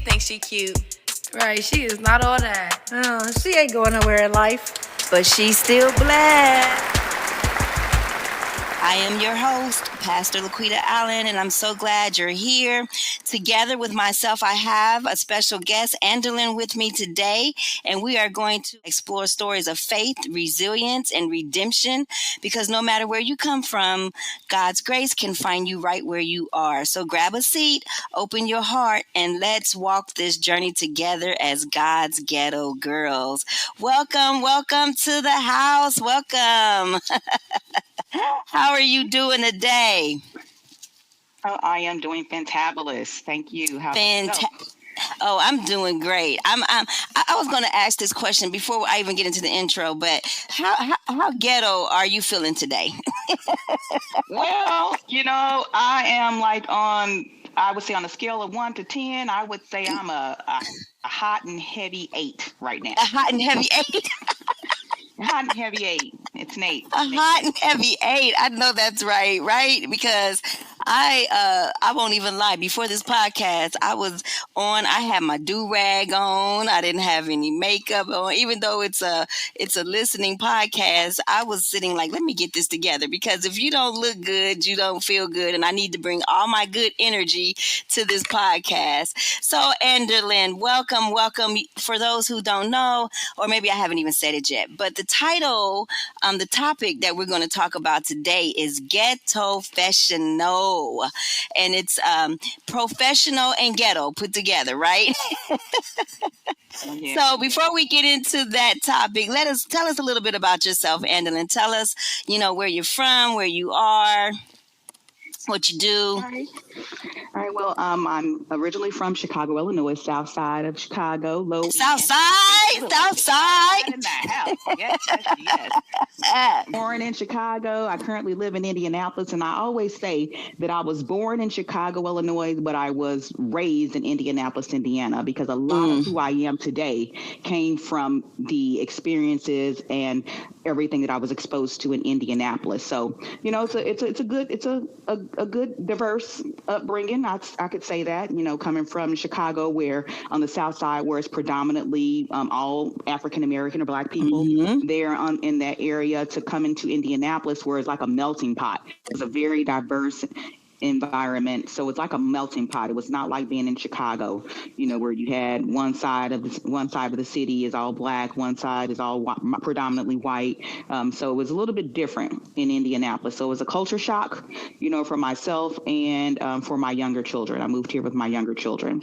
thinks she cute. Right, she is not all that. She ain't going nowhere in life. But she's still black. I am your host, Pastor Laquita Allen, and I'm so glad you're here. Together with myself, I have a special guest, Anderlyn, with me today, and we are going to explore stories of faith, resilience, and redemption, because no matter where you come from, God's grace can find you right where you are. So grab a seat, open your heart, and let's walk this journey together as God's ghetto girls. Welcome to the house. Welcome. How are you doing today? Oh, I am doing fantabulous. Thank you. Oh, I'm doing great. I was going to ask this question before I even get into the intro, but how ghetto are you feeling today? Well, I am I would say on a scale of 1 to 10, I would say I'm a hot and heavy 8 right now. A hot and heavy 8? Hot and heavy 8. It's an 8. A hot and heavy 8. I know that's right? Because I won't even lie. Before this podcast, I had my do-rag on. I didn't have any makeup on. Even though it's a listening podcast, I was sitting like, let me get this together, because if you don't look good, you don't feel good, and I need to bring all my good energy to this podcast. So, Anderlyn, welcome. For those who don't know, or maybe I haven't even said it yet, but the title, the topic that we're going to talk about today is Ghetto-fessional, and it's professional and ghetto put together, right? Yeah. So before we get into that topic, tell us a little bit about yourself, Anderlyn. Tell us, where you're from, where you are, what you do. All right. Well, I'm originally from Chicago, Illinois, south side of Chicago. South side. In the house. Yes. Born in Chicago. I currently live in Indianapolis, and I always say that I was born in Chicago, Illinois, but I was raised in Indianapolis, Indiana, because a lot of who I am today came from the experiences and everything that I was exposed to in Indianapolis. So, it's a good diverse upbringing. I could say that, coming from Chicago, where on the south side, where it's predominantly all African American or Black people there in that area, to come into Indianapolis, where it's like a melting pot. It's a very diverse environment, so it's like a melting pot. It was not like being in Chicago, where you had one side of the city is all Black, one side is all predominantly white. So it was a little bit different in Indianapolis. So it was a culture shock, for myself and for my younger children. I moved here with my younger children.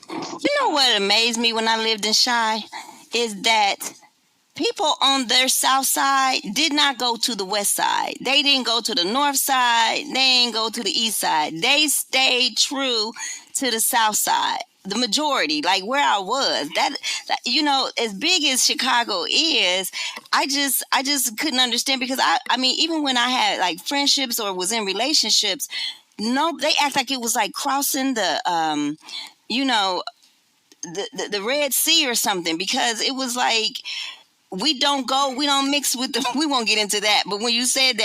You know what amazed me when I lived in Chi is that people on their south side did not go to the west side. They didn't go to the north side. They didn't go to the east side. They stayed true to the south side. The majority, like where I was, that as big as Chicago is, I just couldn't understand, because I mean, even when I had like friendships or was in relationships, no, they act like it was like crossing the the Red Sea or something, because it was like, we don't mix with them. We won't get into that. But when you said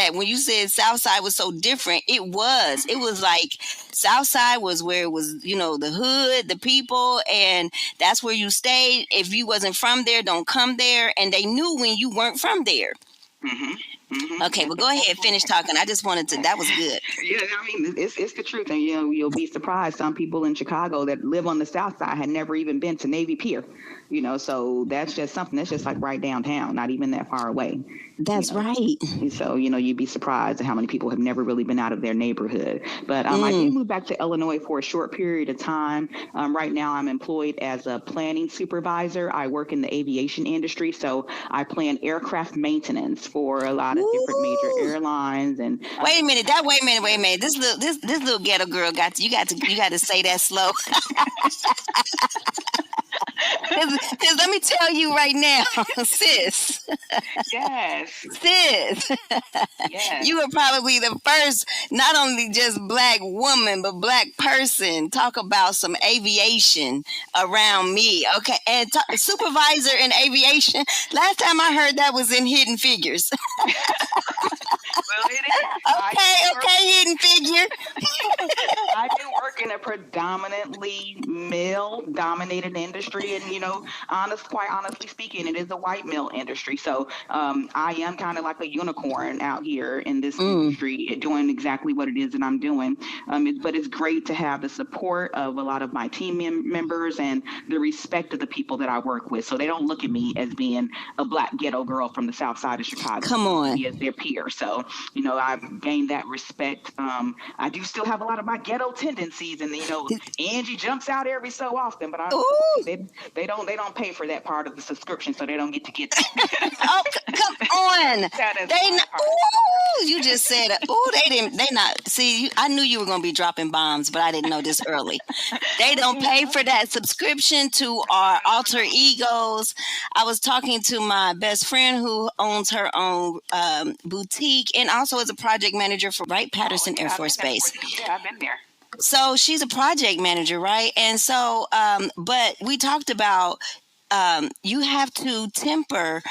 Southside was so different, it was like Southside was where it was, the hood, the people, and that's where you stayed. If you wasn't from there, don't come there. And they knew when you weren't from there. Mm-hmm. Mm-hmm. Okay, well, go ahead, finish talking. I just wanted to, that was good. Yeah, I mean, it's the truth. And, you'll be surprised. Some people in Chicago that live on the south side had never even been to Navy Pier, so that's just something that's just like right downtown, not even that far away. That's right. So, you'd be surprised at how many people have never really been out of their neighborhood. But I did move back to Illinois for a short period of time. Right now, I'm employed as a planning supervisor. I work in the aviation industry, so I plan aircraft maintenance for a lot of different major airlines. And wait a minute. This little ghetto girl got to say that slow. Because let me tell you right now, sis. Yes. Sis. Yes. You were probably the first, not only just Black woman, but Black person talk about some aviation around me. Okay. And supervisor in aviation. Last time I heard that was in Hidden Figures. Well, it is. Okay, hidden figure. I do work in a predominantly male-dominated industry, and quite honestly speaking, it is a white male industry. So I am kind of like a unicorn out here in this industry, doing exactly what it is that I'm doing. But it's great to have the support of a lot of my team members and the respect of the people that I work with. So they don't look at me as being a black ghetto girl from the south side of Chicago. Come on. As their peer. So, I've gained that respect. I do still have a lot of my ghetto tendencies, and Angie jumps out every so often, but they don't pay for that part of the subscription, so they don't get to get that. Oh, come on. You just said they not see, I knew you were going to be dropping bombs, but I didn't know this early. They don't pay for that subscription to our alter egos. I was talking to my best friend who owns her own boutique and also is a project manager for Wright-Patterson Air Force Base. Yeah, I've been there. So she's a project manager, right? And so, but we talked about you have to temper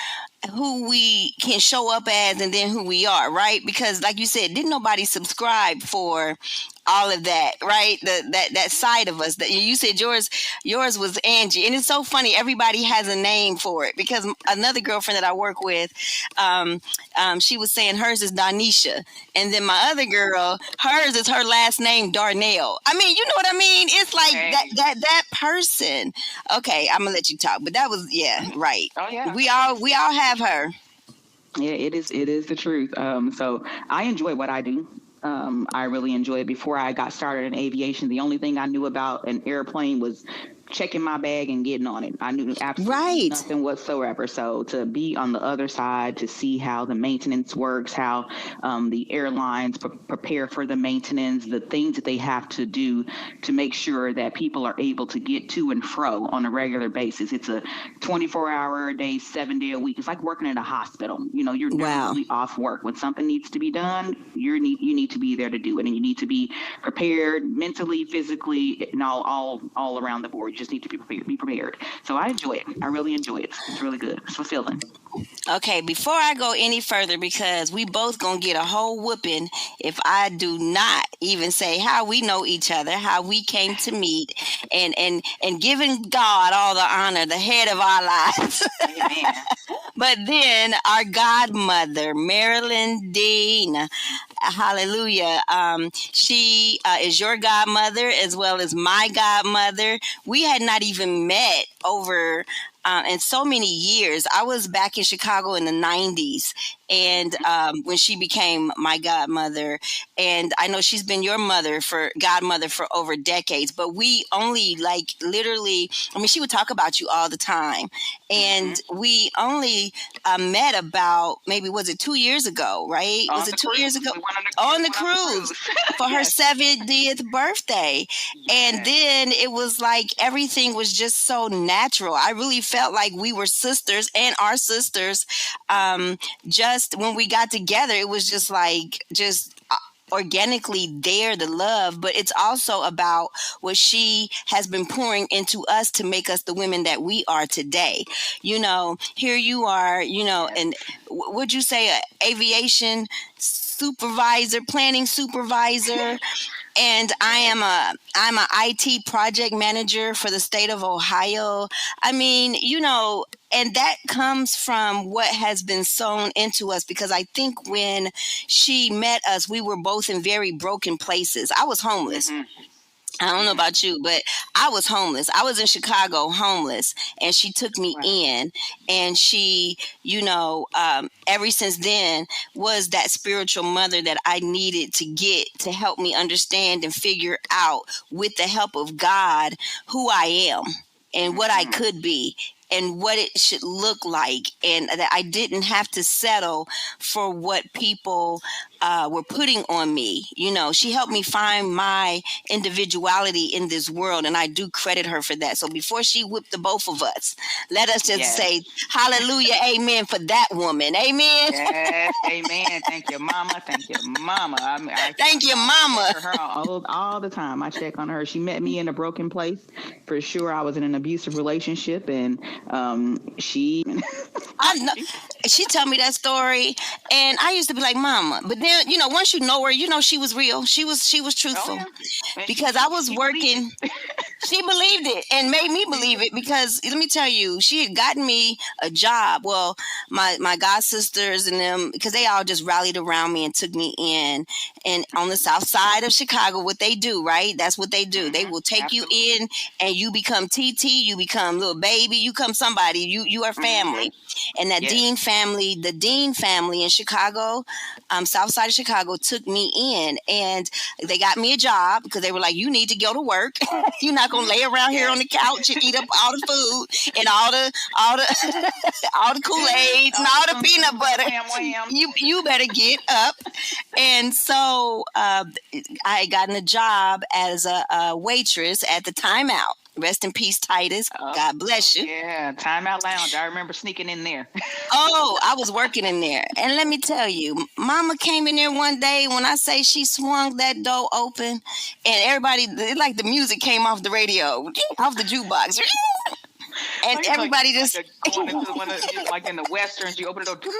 who we can show up as and then who we are, right? Because like you said, didn't nobody subscribe for all of that, right? That side of us that you said yours was Angie. And it's so funny. Everybody has a name for it, because another girlfriend that I work with, she was saying hers is Donisha. And then my other girl, hers is her last name, Darnell. I mean, you know what I mean? It's like that person. Okay, I'm gonna let you talk. But that was, right. Oh yeah. We all have her. Yeah, it is the truth. So I enjoy what I do. I really enjoy it. Before I got started in aviation, the only thing I knew about an airplane was checking my bag and getting on it. I knew absolutely nothing whatsoever. So to be on the other side, to see how the maintenance works, how the airlines prepare for the maintenance, the things that they have to do to make sure that people are able to get to and fro on a regular basis. It's a 24-hour a day, 7-day a week. It's like working in a hospital. You're never really off work. When something needs to be done, you need to be there to do it, and you need to be prepared mentally, physically, and all around the board. You just need to be prepared. So I enjoy it. I really enjoy it. It's really good. It's fulfilling. Okay, before I go any further, because we both gonna get a whole whooping if I do not even say how we know each other, how we came to meet, and giving God all the honor, the head of our lives. Amen. But then our godmother, Marilyn Dean, hallelujah. She is your godmother as well as my godmother. We had not even met over in so many years. I was back in Chicago in the 90s, and when she became my godmother, and I know she's been your godmother for over decades, but we only literally, she would talk about you all the time, and we only met about, maybe, was it 2 years ago, right? Was it 2 years ago? On the cruise for her 70th birthday. And then it was like everything was just so natural. I really felt like we were sisters and our sisters. Just when we got together, it was just organically there, the love, but it's also about what she has been pouring into us to make us the women that we are today. Here you are, and would you say an aviation supervisor, planning supervisor? And I'm a IT project manager for the state of Ohio. And that comes from what has been sown into us, because I think when she met us, we were both in very broken places. I was homeless. Mm-hmm. I don't know about you, but I was homeless. I was in Chicago homeless, and she took me in, and she, ever since then was that spiritual mother that I needed to get to help me understand and figure out, with the help of God, who I am and what I could be and what it should look like, and that I didn't have to settle for what people were putting on me. She helped me find my individuality in this world, and I do credit her for that. So before she whipped the both of us, let us just say hallelujah, amen for that woman. Amen. Yes, amen. Thank you, mama. Thank you, mama. Thank you, mama. Her all the time. I check on her. She met me in a broken place. For sure, I was in an abusive relationship, and She I know. She told me that story, and I used to be like, "Mama," but then once you know her, she was real. She was oh truthful yeah, and because I was she believed working. it. She believed it and made me believe it because let me tell you, she had gotten me a job. Well, my god sisters and them, because they all just rallied around me and took me in. And on the south side of Chicago, what they do, right? That's what they do. They will take you Absolutely. in, and you become TT, you become little baby, you become somebody. You are Hmm. family. And that Yes. The Dean family in Chicago, south side of Chicago, took me in, and they got me a job because they were like, "You need to go to work. You're not gonna lay around here on Yes. the couch and eat up all the food and all the all the Kool Aids and All the all the sum peanut sums and the butter. wham whams. You better get up." And so I had gotten a job as a waitress at the Timeout. Rest in peace, Titus. Oh, God bless you. yeah, Timeout Lounge. I remember sneaking in there. Oh, I was working in there. And let me tell you, Mama came in there one day. When I say she swung that door open, and everybody, like the music came off the radio, off the jukebox. And everybody just, Going into one of like in the westerns, you open the door.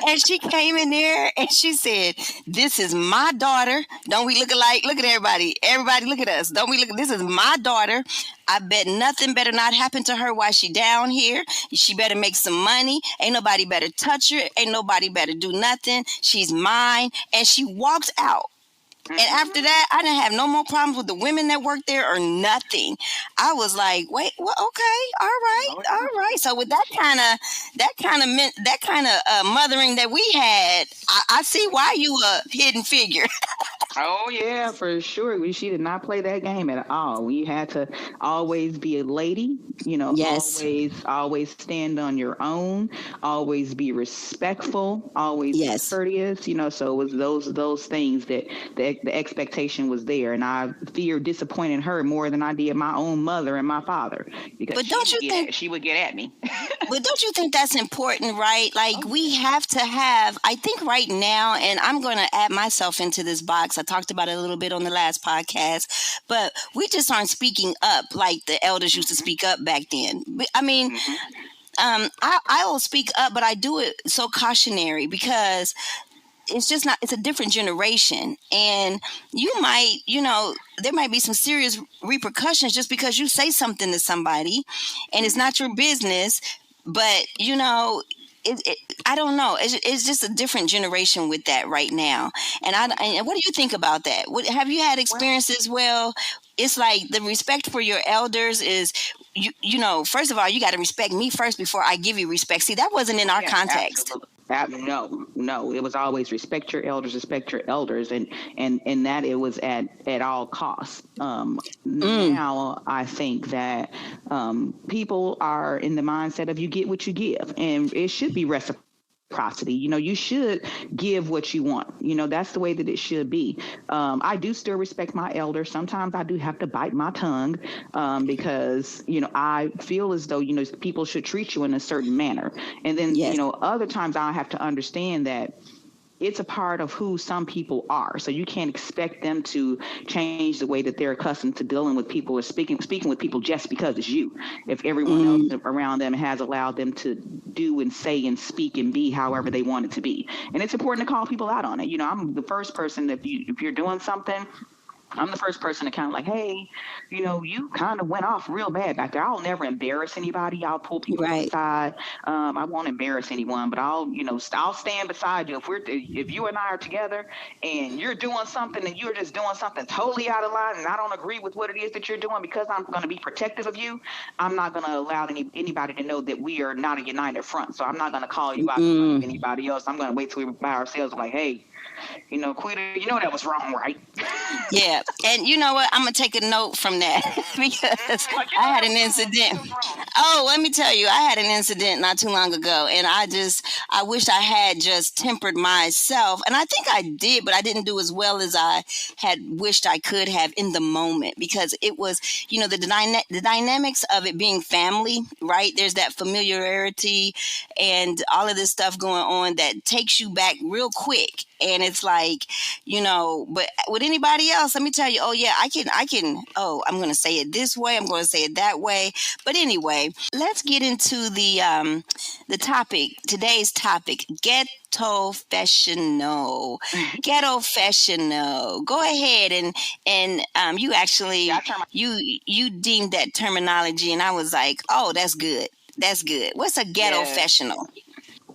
and she came in there and she said, "This is my daughter. Don't we look alike? Look at everybody. Everybody look at us. Don't we look? This is my daughter. I bet nothing better not happen to her while she down here. She better make some money. Ain't nobody better touch her. Ain't nobody better do nothing. She's mine." And she walked out. And after that, I didn't have no more problems with the women that worked there or nothing. I was like, wait, well, okay, all right, Oh, all right. So with that kind of mothering that we had, I see why you a hidden figure. oh yeah, for sure. She did not play that game at all. We had to always be a lady, Yes, always stand on your own, always be respectful, always be yes. courteous, so it was those things that the expectation was there. And I feared disappointing her more than I did my own mother and my father because But don't you think she would get at me. But don't you think that's important, right? Like Oh we yeah. have to have, I think right now, and I'm going to add myself into this box. I talked about it a little bit on the last podcast, but we just aren't speaking up like the elders used to Hmm. speak up back then. I mean, Hmm. I will speak up, but I do it so cautionary because it's just not, it's a different generation, and you might, there might be some serious repercussions just because you say something to somebody and it's not your business. But it, I don't know, it's just a different generation with that right now. And what do you think about that? Have you had Well, experiences? Well, it's like the respect for your elders is, first of all, you got to respect me first before I give you respect. See, that wasn't in oh our yeah, context. absolutely. No, no. It was always respect your elders, and that it was at all costs. Mm, Now I think that people are in the mindset of you get what you give, and it should be reciprocity. You should give what you want. That's the way that it should be. I do still respect my elders. Sometimes I do have to bite my tongue because I feel as though people should treat you in a certain manner. And then yes. other times I have to understand that it's a part of who some people are. So you can't expect them to change the way that they're accustomed to dealing with people or speaking with people just because it's you. If everyone else Mm, around them has allowed them to do and say and speak and be however they want it to be. And it's important to call people out on it. I'm the first person, if you're doing something, I'm the first person to kind of like, hey, you kind of went off real bad back there. I'll never embarrass anybody. I'll pull people to the right. side. I won't embarrass anyone, but I'll stand beside you. If you and I are together and you're doing something and you're just doing something totally out of line, and I don't agree with what it is that you're doing, because I'm going to be protective of you, I'm not going to allow anybody to know that we are not a united front. So I'm not going to call you out in front of Mm, anybody else. I'm going to wait till we're by ourselves. Like, hey, Quita, that was wrong, right? yeah. And you know what? I'm going to take a note from that because Like, I had that an was wrong. incident. That was wrong. Oh, let me tell you, I had an incident not too long ago, and I wish I had just tempered myself. And I think I did, but I didn't do as well as I had wished I could have in the moment because it was, the dynamics of it being family, right? There's that familiarity and all of this stuff going on that takes you back real quick. And it's like, but with anybody else, let me tell you, oh yeah, I'm going to say it this way, I'm going to say it that way. But anyway, let's get into the topic, today's topic, ghetto-fessional. Ghetto-fessional. Go ahead and you actually you deemed that terminology, and I was like, oh, that's good. That's good. What's a ghetto-fessional?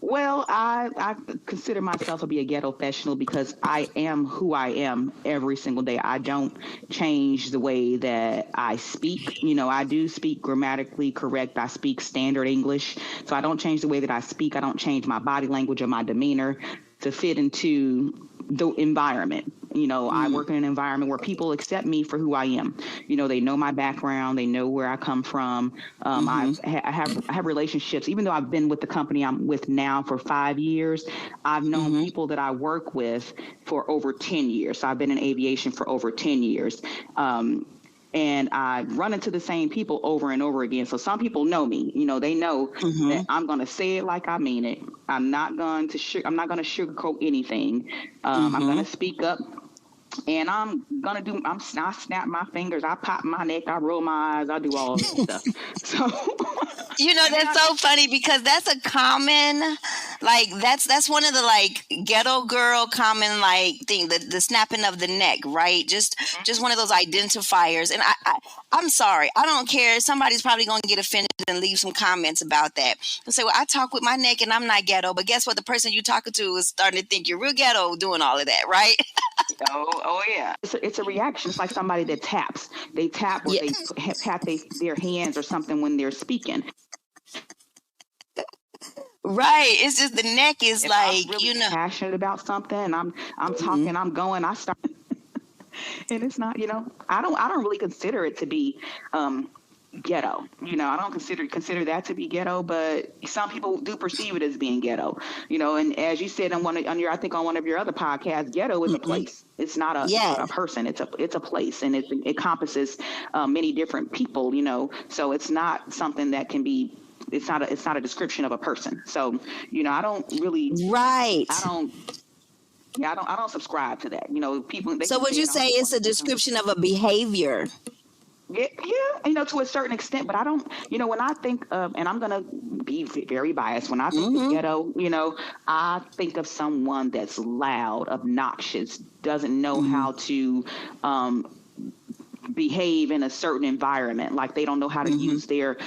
Well, I consider myself to be a ghetto-fessional because I am who I am every single day. I don't change the way that I speak. I do speak grammatically correct. I speak standard English. So I don't change the way that I speak. I don't change my body language or my demeanor to fit into the environment. I work in an environment where people accept me for who I am. They know my background, they know where I come from. I have relationships. Even though I've been with the company I'm with now for 5 years, I've known people that I work with for over 10 years. So I've been in aviation for over 10 years. And I run into the same people over and over again. So some people know me. They know that I'm going to say it like I mean it. I'm not going to sugarcoat anything. I'm going to speak up. And I'm gonna I snap my fingers, I pop my neck, I roll my eyes, I do all this stuff. So that's so funny because that's a common, like that's one of the like ghetto girl common like thing, the snapping of the neck, right? Just one of those identifiers. And I'm sorry, I don't care. Somebody's probably gonna get offended and leave some comments about that. They'll say, well, I talk with my neck and I'm not ghetto, but guess what? The person you're talking to is starting to think you're real ghetto doing all of that, right? Oh yeah. It's a reaction. It's like somebody that taps. They tap or they pat their hands or something when they're speaking. Right. It's just the neck is like, I'm really passionate about something and I'm talking, I'm going, I start and it's not, I don't really consider it to be ghetto. I don't consider that to be ghetto, but some people do perceive it as being ghetto. And as you said on one of your other podcasts, ghetto is a place. It's not a person. It's a place, and it encompasses many different people. So it's not something that can be. It's not a description of a person. So I don't really. Right. I don't subscribe to that. People. So would you say it's a description of a behavior? Yeah, to a certain extent, but I don't, when I think of, and I'm going to be very biased, when I think of ghetto, I think of someone that's loud, obnoxious, doesn't know how to behave in a certain environment. Like they don't know how to use their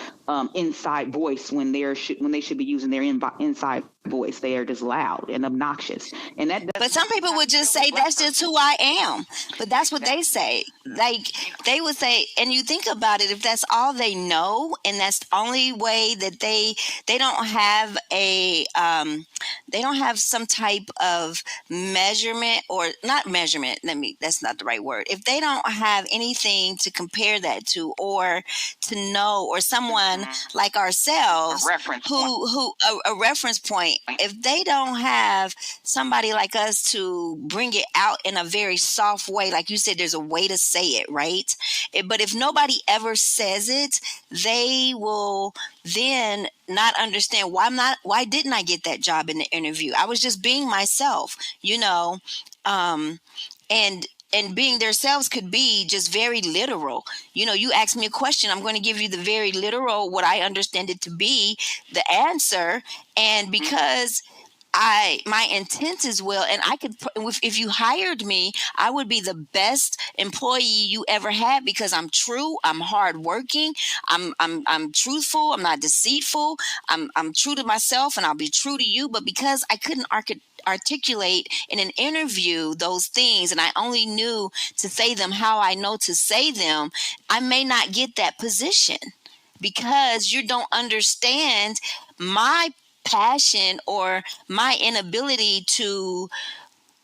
inside voice when they should be using their inside voice. They are just loud and obnoxious. And but some people would just say that's just who I am. But that's what they say. Like they would say, and you think about it, if that's all they know and that's the only way that they don't have they don't have some type of measurement, or not measurement, that's not the right word. If they don't have anything to compare that to, or to know, or someone like ourselves, a reference point, if they don't have somebody like us to bring it out in a very soft way, like you said, there's a way to say it, right? But if nobody ever says it, they will then not understand why didn't I get that job in the interview? I was just being myself, and being themselves could be just very literal. You ask me a question, I'm going to give you the very literal, what I understand it to be, the answer. And because my intent is well, and I could, if you hired me, I would be the best employee you ever had, because I'm true, I'm hardworking, I'm truthful, I'm not deceitful, I'm true to myself, and I'll be true to you. But because I couldn't articulate in an interview those things, and I only knew to say them how I know to say them, I may not get that position, because you don't understand my passion or my inability to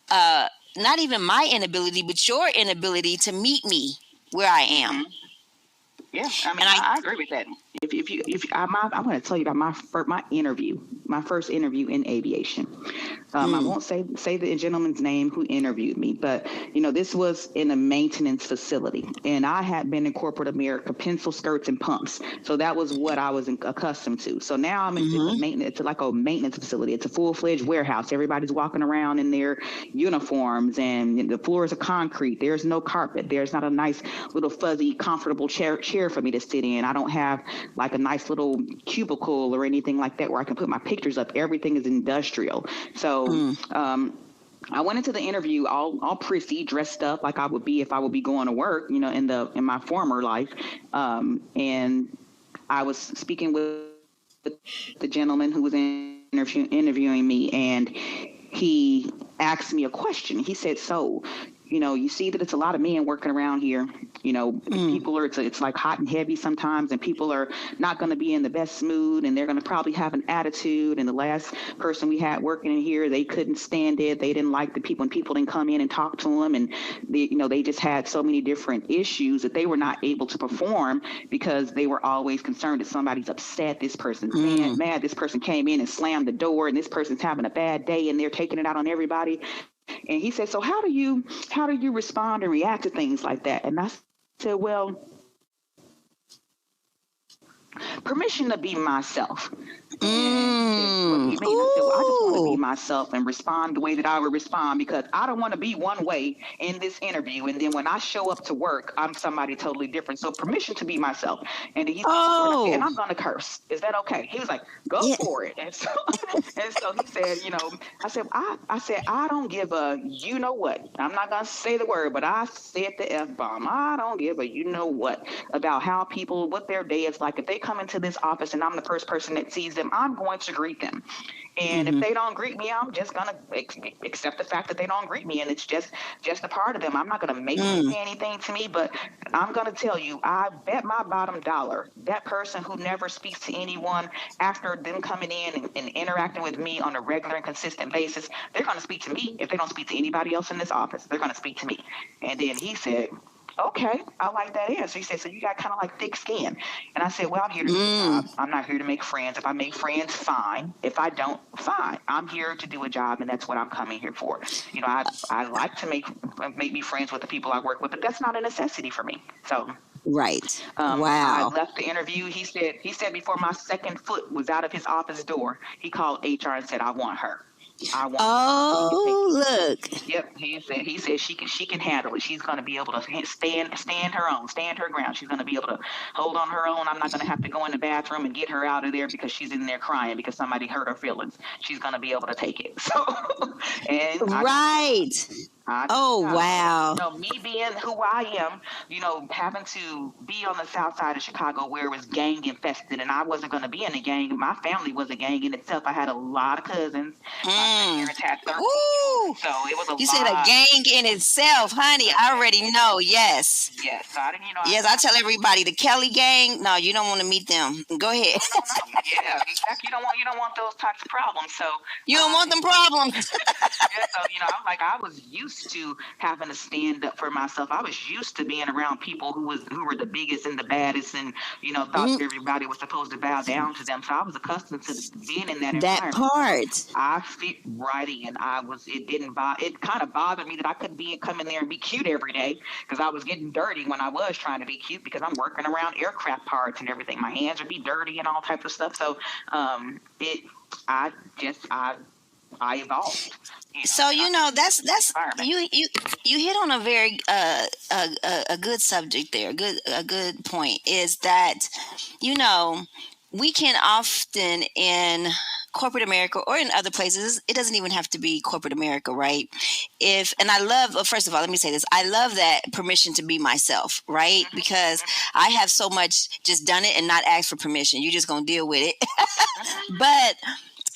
not even my inability, but your inability to meet me where I am. Yeah, I mean, And I I agree with that. If I'm going to tell you about my first interview in aviation. I mm, won't say the gentleman's name who interviewed me, but this was in a maintenance facility, and I had been in corporate America, pencil skirts and pumps, so that was what I was accustomed to. So now I'm in it's a mm-hmm, maintenance, it's like a maintenance facility. It's a full-fledged warehouse. Everybody's walking around in their uniforms, and the floors are concrete. There's no carpet. There's not a nice little fuzzy, comfortable chair for me to sit in. I don't have like a nice little cubicle or anything like that where I can put my pictures up. Everything is industrial. So mm. I went into the interview all prissy, dressed up like I would be if I would be going to work, in my former life. And I was speaking with the gentleman who was interviewing me, and he asked me a question. He said, "So, you see that it's a lot of men working around here. People are it's like hot and heavy sometimes, and people are not going to be in the best mood, and they're going to probably have an attitude. And the last person we had working in here, they couldn't stand it. They didn't like the people, and people didn't come in and talk to them, and they just had so many different issues that they were not able to perform because they were always concerned that somebody's upset. This person's mad. This person came in and slammed the door, and this person's having a bad day, and they're taking it out on everybody." And he said, "So how do you respond and react to things like that?" And I said, "Well, permission to be myself." And he said, "What do you mean?" I said, "Well, I just want to be Ooh. myself and respond the way that I would respond, because I don't want to be one way in this interview, and then when I show up to work, I'm somebody totally different. So permission to be myself." And he said, "Sure." And I said, "And Oh. I'm going to curse. Is that okay?" He was like, "Go Yeah. for it." And so he said, I said, "I don't give a you know what. I'm not going to say the word, but I said the F bomb. I don't give a you know what about how people, what their day is like. If they come into this office and I'm the first person that sees them, I'm going to greet them. And if Mm-hmm, they don't greet me, I'm just gonna accept the fact that they don't greet me, and it's just a part of them. I'm not gonna make them mm. say anything to me, but I'm gonna tell you, I bet my bottom dollar that person who never speaks to anyone after them coming in and interacting with me on a regular and consistent basis, they're gonna speak to me. If they don't speak to anybody else in this office, they're gonna speak to me." And then he said, "Okay, I like that answer." He said, "So you got kind of like thick skin." And I said, "Well, I'm here to do a Mm. job. I'm not here to make friends. If I make friends, fine. If I don't, fine. I'm here to do a job, and that's what I'm coming here for. I like to make me friends with the people I work with, but that's not a necessity for me." So Right. I Wow. left the interview. He said before my second foot was out of his office door, he called HR and said, "I want her. I want her. Can you take?" Oh, look. Yep, he said she can handle it. She's going to be able to stand her ground. She's going to be able to hold on her own. I'm not going to have to go in the bathroom and get her out of there because she's in there crying because somebody hurt her feelings. She's going to be able to take it. So, and Right. I took Oh, the job. So, wow. me being who I am, having to be on the south side of Chicago where it was gang infested, and I wasn't going to be in a gang. My family was a gang in itself. I had a lot of cousins. My Mm. grandparents had 13 children, Ooh. so it was a You said a lot. gang in itself, honey. I already know. Yes. Yes, so I didn't, Yes, I tell everybody the Kelly gang. No, you don't want to meet them. Go ahead. no, yeah, exactly. You don't want those types of problems. So You don't I want them problems. Yeah, so I was used to having to stand up for myself. I was used to being around people who were the biggest and the baddest, and thought Mm, everybody was supposed to bow down to them. So I was accustomed to being in that that environment. part. I fit right in. It didn't bother. It kind of bothered me that I couldn't come in there and be cute every day, because I was getting dirty when I was trying to be cute, because I'm working around aircraft parts and everything. My hands would be dirty and all types of stuff. So it I just I evolved. So that's Environment. you hit on a very a good subject there. A good point is that you know we can often in corporate America or in other places, it doesn't even have to be corporate America, right? And I love, well, first of all, let me say this. I love that permission to be myself, right? Because I have so much just done it and not asked for permission. You're just going to deal with it. But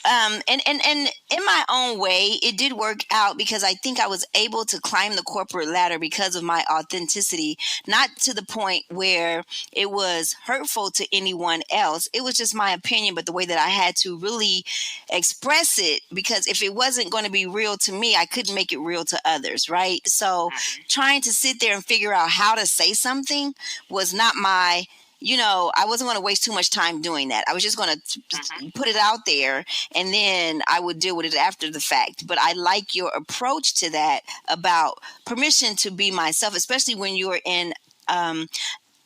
and in my own way, it did work out because I think I was able to climb the corporate ladder because of my authenticity, not to the point where it was hurtful to anyone else. It was just my opinion, but the way that I had to really express it, because if it wasn't going to be real to me, I couldn't make it real to others, right? So trying to sit there and figure out how to say something was not my I wasn't going to waste too much time doing that. I was just going to put it out there, and then I would deal with it after the fact. But I like your approach to that about permission to be myself, especially when you're um,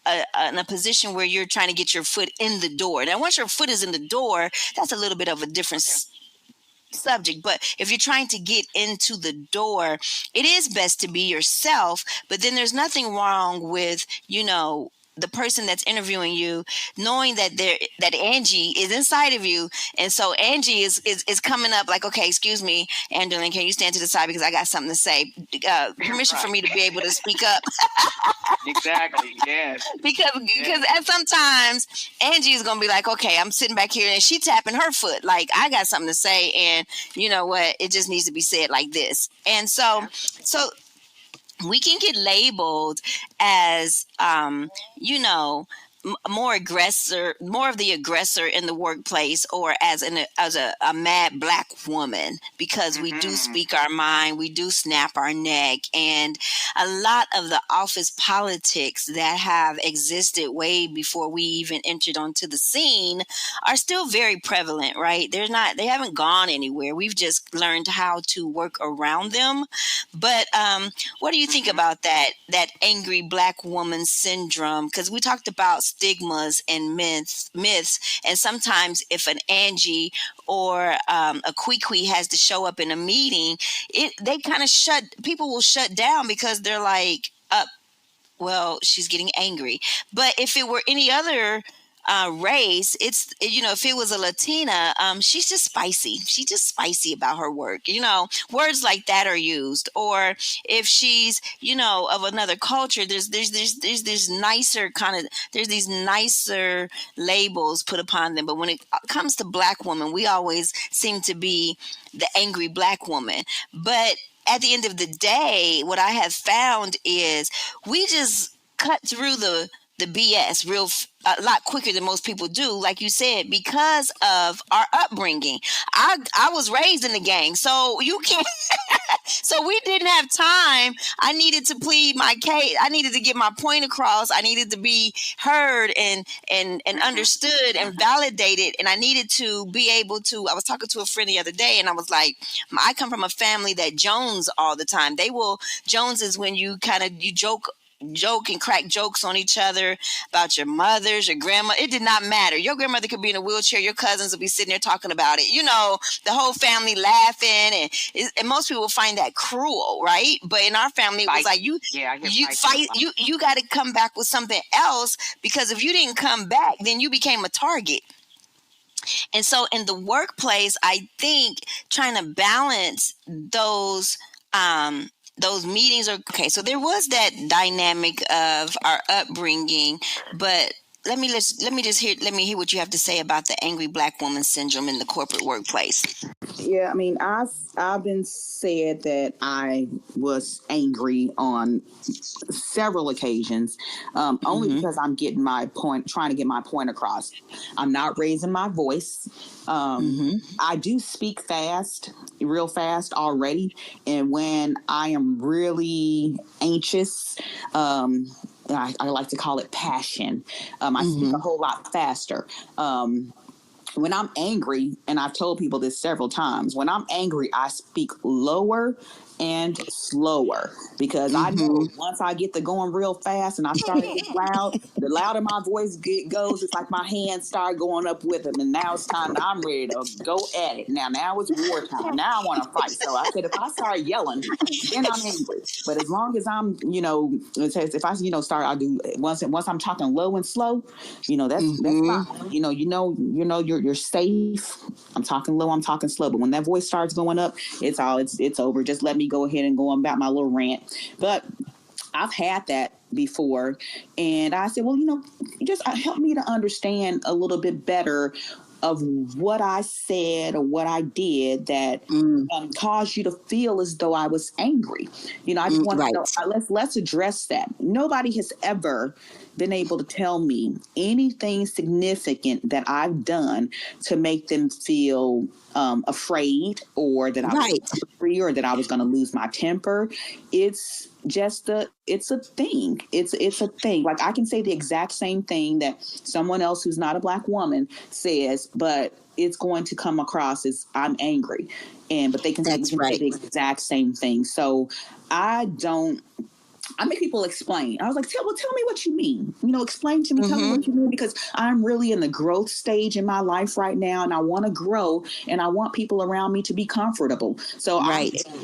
in a position where you're trying to get your foot in the door. Now, once your foot is in the door, that's a little bit of a different subject. But if you're trying to get into the door, it is best to be yourself. But then there's nothing wrong with, the person that's interviewing you knowing that Angie is inside of you. And so Angie is coming up like, okay, excuse me, Anderlyn, can you stand to the side because I got something to say? Permission for me to be able to speak up. Exactly. Yes. Because at sometimes Angie is gonna be like, okay, I'm sitting back here and she tapping her foot like I got something to say, and you know what, it just needs to be said like this. And so we can get labeled as more of the aggressor in the workplace, or as a mad black woman, because we do speak our mind, we do snap our neck, and a lot of the office politics that have existed way before we even entered onto the scene are still very prevalent, right? They haven't gone anywhere. We've just learned how to work around them. But what do you think about that angry black woman syndrome? Because we talked about stigmas and myths, and sometimes if an Angie or a Kwee has to show up in a meeting, people will shut down because they're like, well, she's getting angry. But if it were any other race, if it was a Latina, she's just spicy. She's just spicy about her work. Words like that are used. Or if she's, of another culture, there's these nicer labels put upon them. But when it comes to black women, we always seem to be the angry black woman. But at the end of the day, what I have found is we just cut through the BS a lot quicker than most people do, like you said, because of our upbringing. I was raised in the gang, so you can't. So we didn't have time. I needed to plead my case. I needed to get my point across. I needed to be heard and understood and validated. And I needed to be able to. I was talking to a friend the other day, and I was like, I come from a family that Jones all the time. Jones is when you joke and crack jokes on each other about your mothers, your grandma. It did not matter. Your grandmother could be in a wheelchair. Your cousins will be sitting there talking about it. The whole family laughing, and most people find that cruel, right? But in our family, it was like you fight. You got to come back with something else, because if you didn't come back, then you became a target. And so in the workplace, I think trying to balance those meetings are okay. So there was that dynamic of our upbringing, but let me hear what you have to say about the angry black woman syndrome in the corporate workplace. Yeah, I mean, I've been said that I was angry on several occasions, only because I'm trying to get my point across. I'm not raising my voice. I do speak real fast already, and when I am really anxious, I like to call it passion. I speak a whole lot faster. When I'm angry, and I've told people this several times, when I'm angry, I speak lower and slower, because I know once I get to going real fast and I start getting loud, the louder my voice goes, it's like my hands start going up with them. And now it's time, I'm ready to go at it. Now it's wartime. Now I want to fight. So I said, if I start yelling, then I'm angry. But as long as I'm, if I, start, I'll do once I'm talking low and slow, that's fine. You're safe. I'm talking low, I'm talking slow. But when that voice starts going up, it's over. Just let me go ahead and go on about my little rant. But I've had that before, and I said, well, just help me to understand a little bit better of what I said or what I did that caused you to feel as though I was angry. I just want to know, let's address that. Nobody has ever been able to tell me anything significant that I've done to make them feel afraid, or that I was Right. angry, or that I was going to lose my temper. It's a thing. It's a thing. Like, I can say the exact same thing that someone else who's not a Black woman says, but it's going to come across as I'm angry. But we can say the exact same thing. So I make people explain. I was like, tell me what you mean. Explain to me, tell me what you mean, because I'm really in the growth stage in my life right now, and I want to grow, and I want people around me to be comfortable. So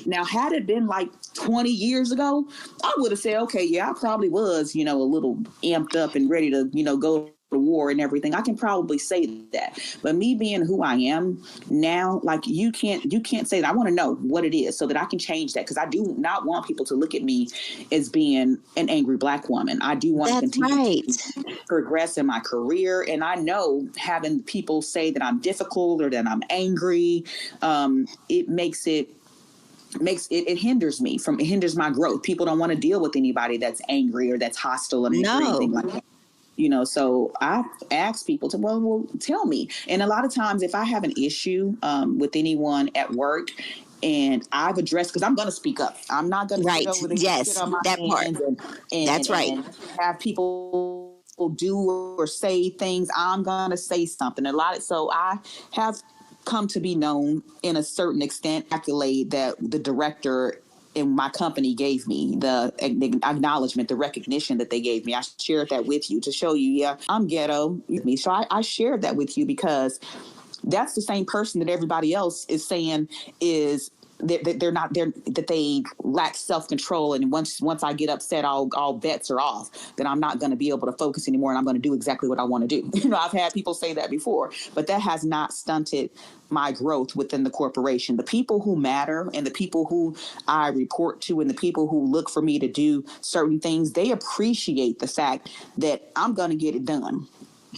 now, had it been like 20 years ago, I would have said, okay, yeah, I probably was, a little amped up and ready to, go to war and everything. I can probably say that. But me being who I am now, like, you can't say that. I want to know what it is so that I can change that, because I do not want people to look at me as being an angry Black woman. I do want to continue to progress in my career, and I know having people say that I'm difficult or that I'm angry, it hinders me from, it hinders my growth. People don't want to deal with anybody that's angry or that's hostile or anything like that. So I ask people to, well, tell me. And a lot of times, if I have an issue with anyone at work, and I've addressed, because I'm going to speak up. I'm not going to sit over there and sit on my hands and have people do or say things. I'm going to say something. So I have come to be known, in a certain extent, accolade that the director in my company gave me, the acknowledgement, the recognition that they gave me. I shared that with you to show you, yeah, I'm ghetto. So I shared that with you, because that's the same person that everybody else is saying is that they lack self-control, and once I get upset, all bets are off, that I'm not going to be able to focus anymore, and I'm going to do exactly what I want to do. I've had people say that before, but that has not stunted my growth within the corporation. The people who matter, and the people who I report to, and the people who look for me to do certain things, they appreciate the fact that I'm going to get it done.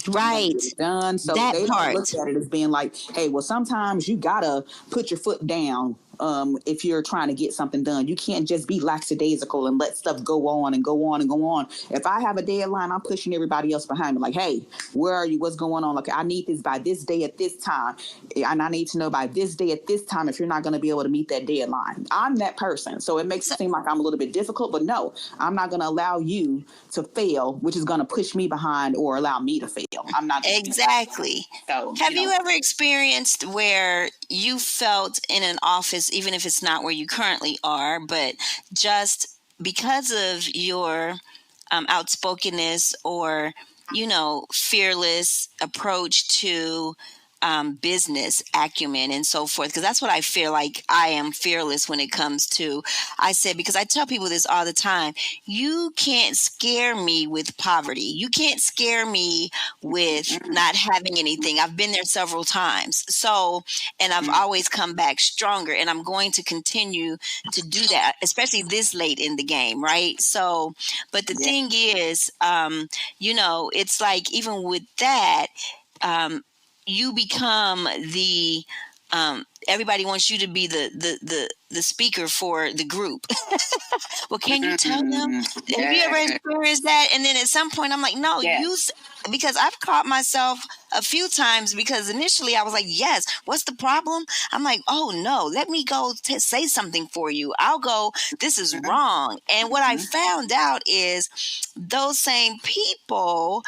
Right. Done. So they don't look at it as being like, hey, well, sometimes you gotta put your foot down if you're trying to get something done. You can't just be lackadaisical and let stuff go on and go on and go on. If I have a deadline, I'm pushing everybody else behind me. Like, hey, where are you? What's going on? Like, I need this by this day at this time, and I need to know by this day at this time if you're not going to be able to meet that deadline. I'm that person. So it makes it seem like I'm a little bit difficult, but no, I'm not going to allow you to fail, which is going to push me behind or allow me to fail. I'm not. Exactly. So, have you ever experienced where you felt in an office, even if it's not where you currently are, but just because of your outspokenness or, fearless approach to business acumen and so forth? Because that's what I feel like. I am fearless when it comes to, I said, because I tell people this all the time, you can't scare me with poverty. You can't scare me with not having anything. I've been there several times. So, and I've always come back stronger, and I'm going to continue to do that, especially this late in the game. Right. So, but the thing is, it's like, even with that, you become the everybody wants you to be the speaker for the group. Well, can you tell them? Have you ever experienced that? And then at some point, I'm like, no, because I've caught myself a few times, because initially I was like, yes, what's the problem? I'm like, oh no, let me go say something for you. I'll go, this is wrong. And what I found out is those same people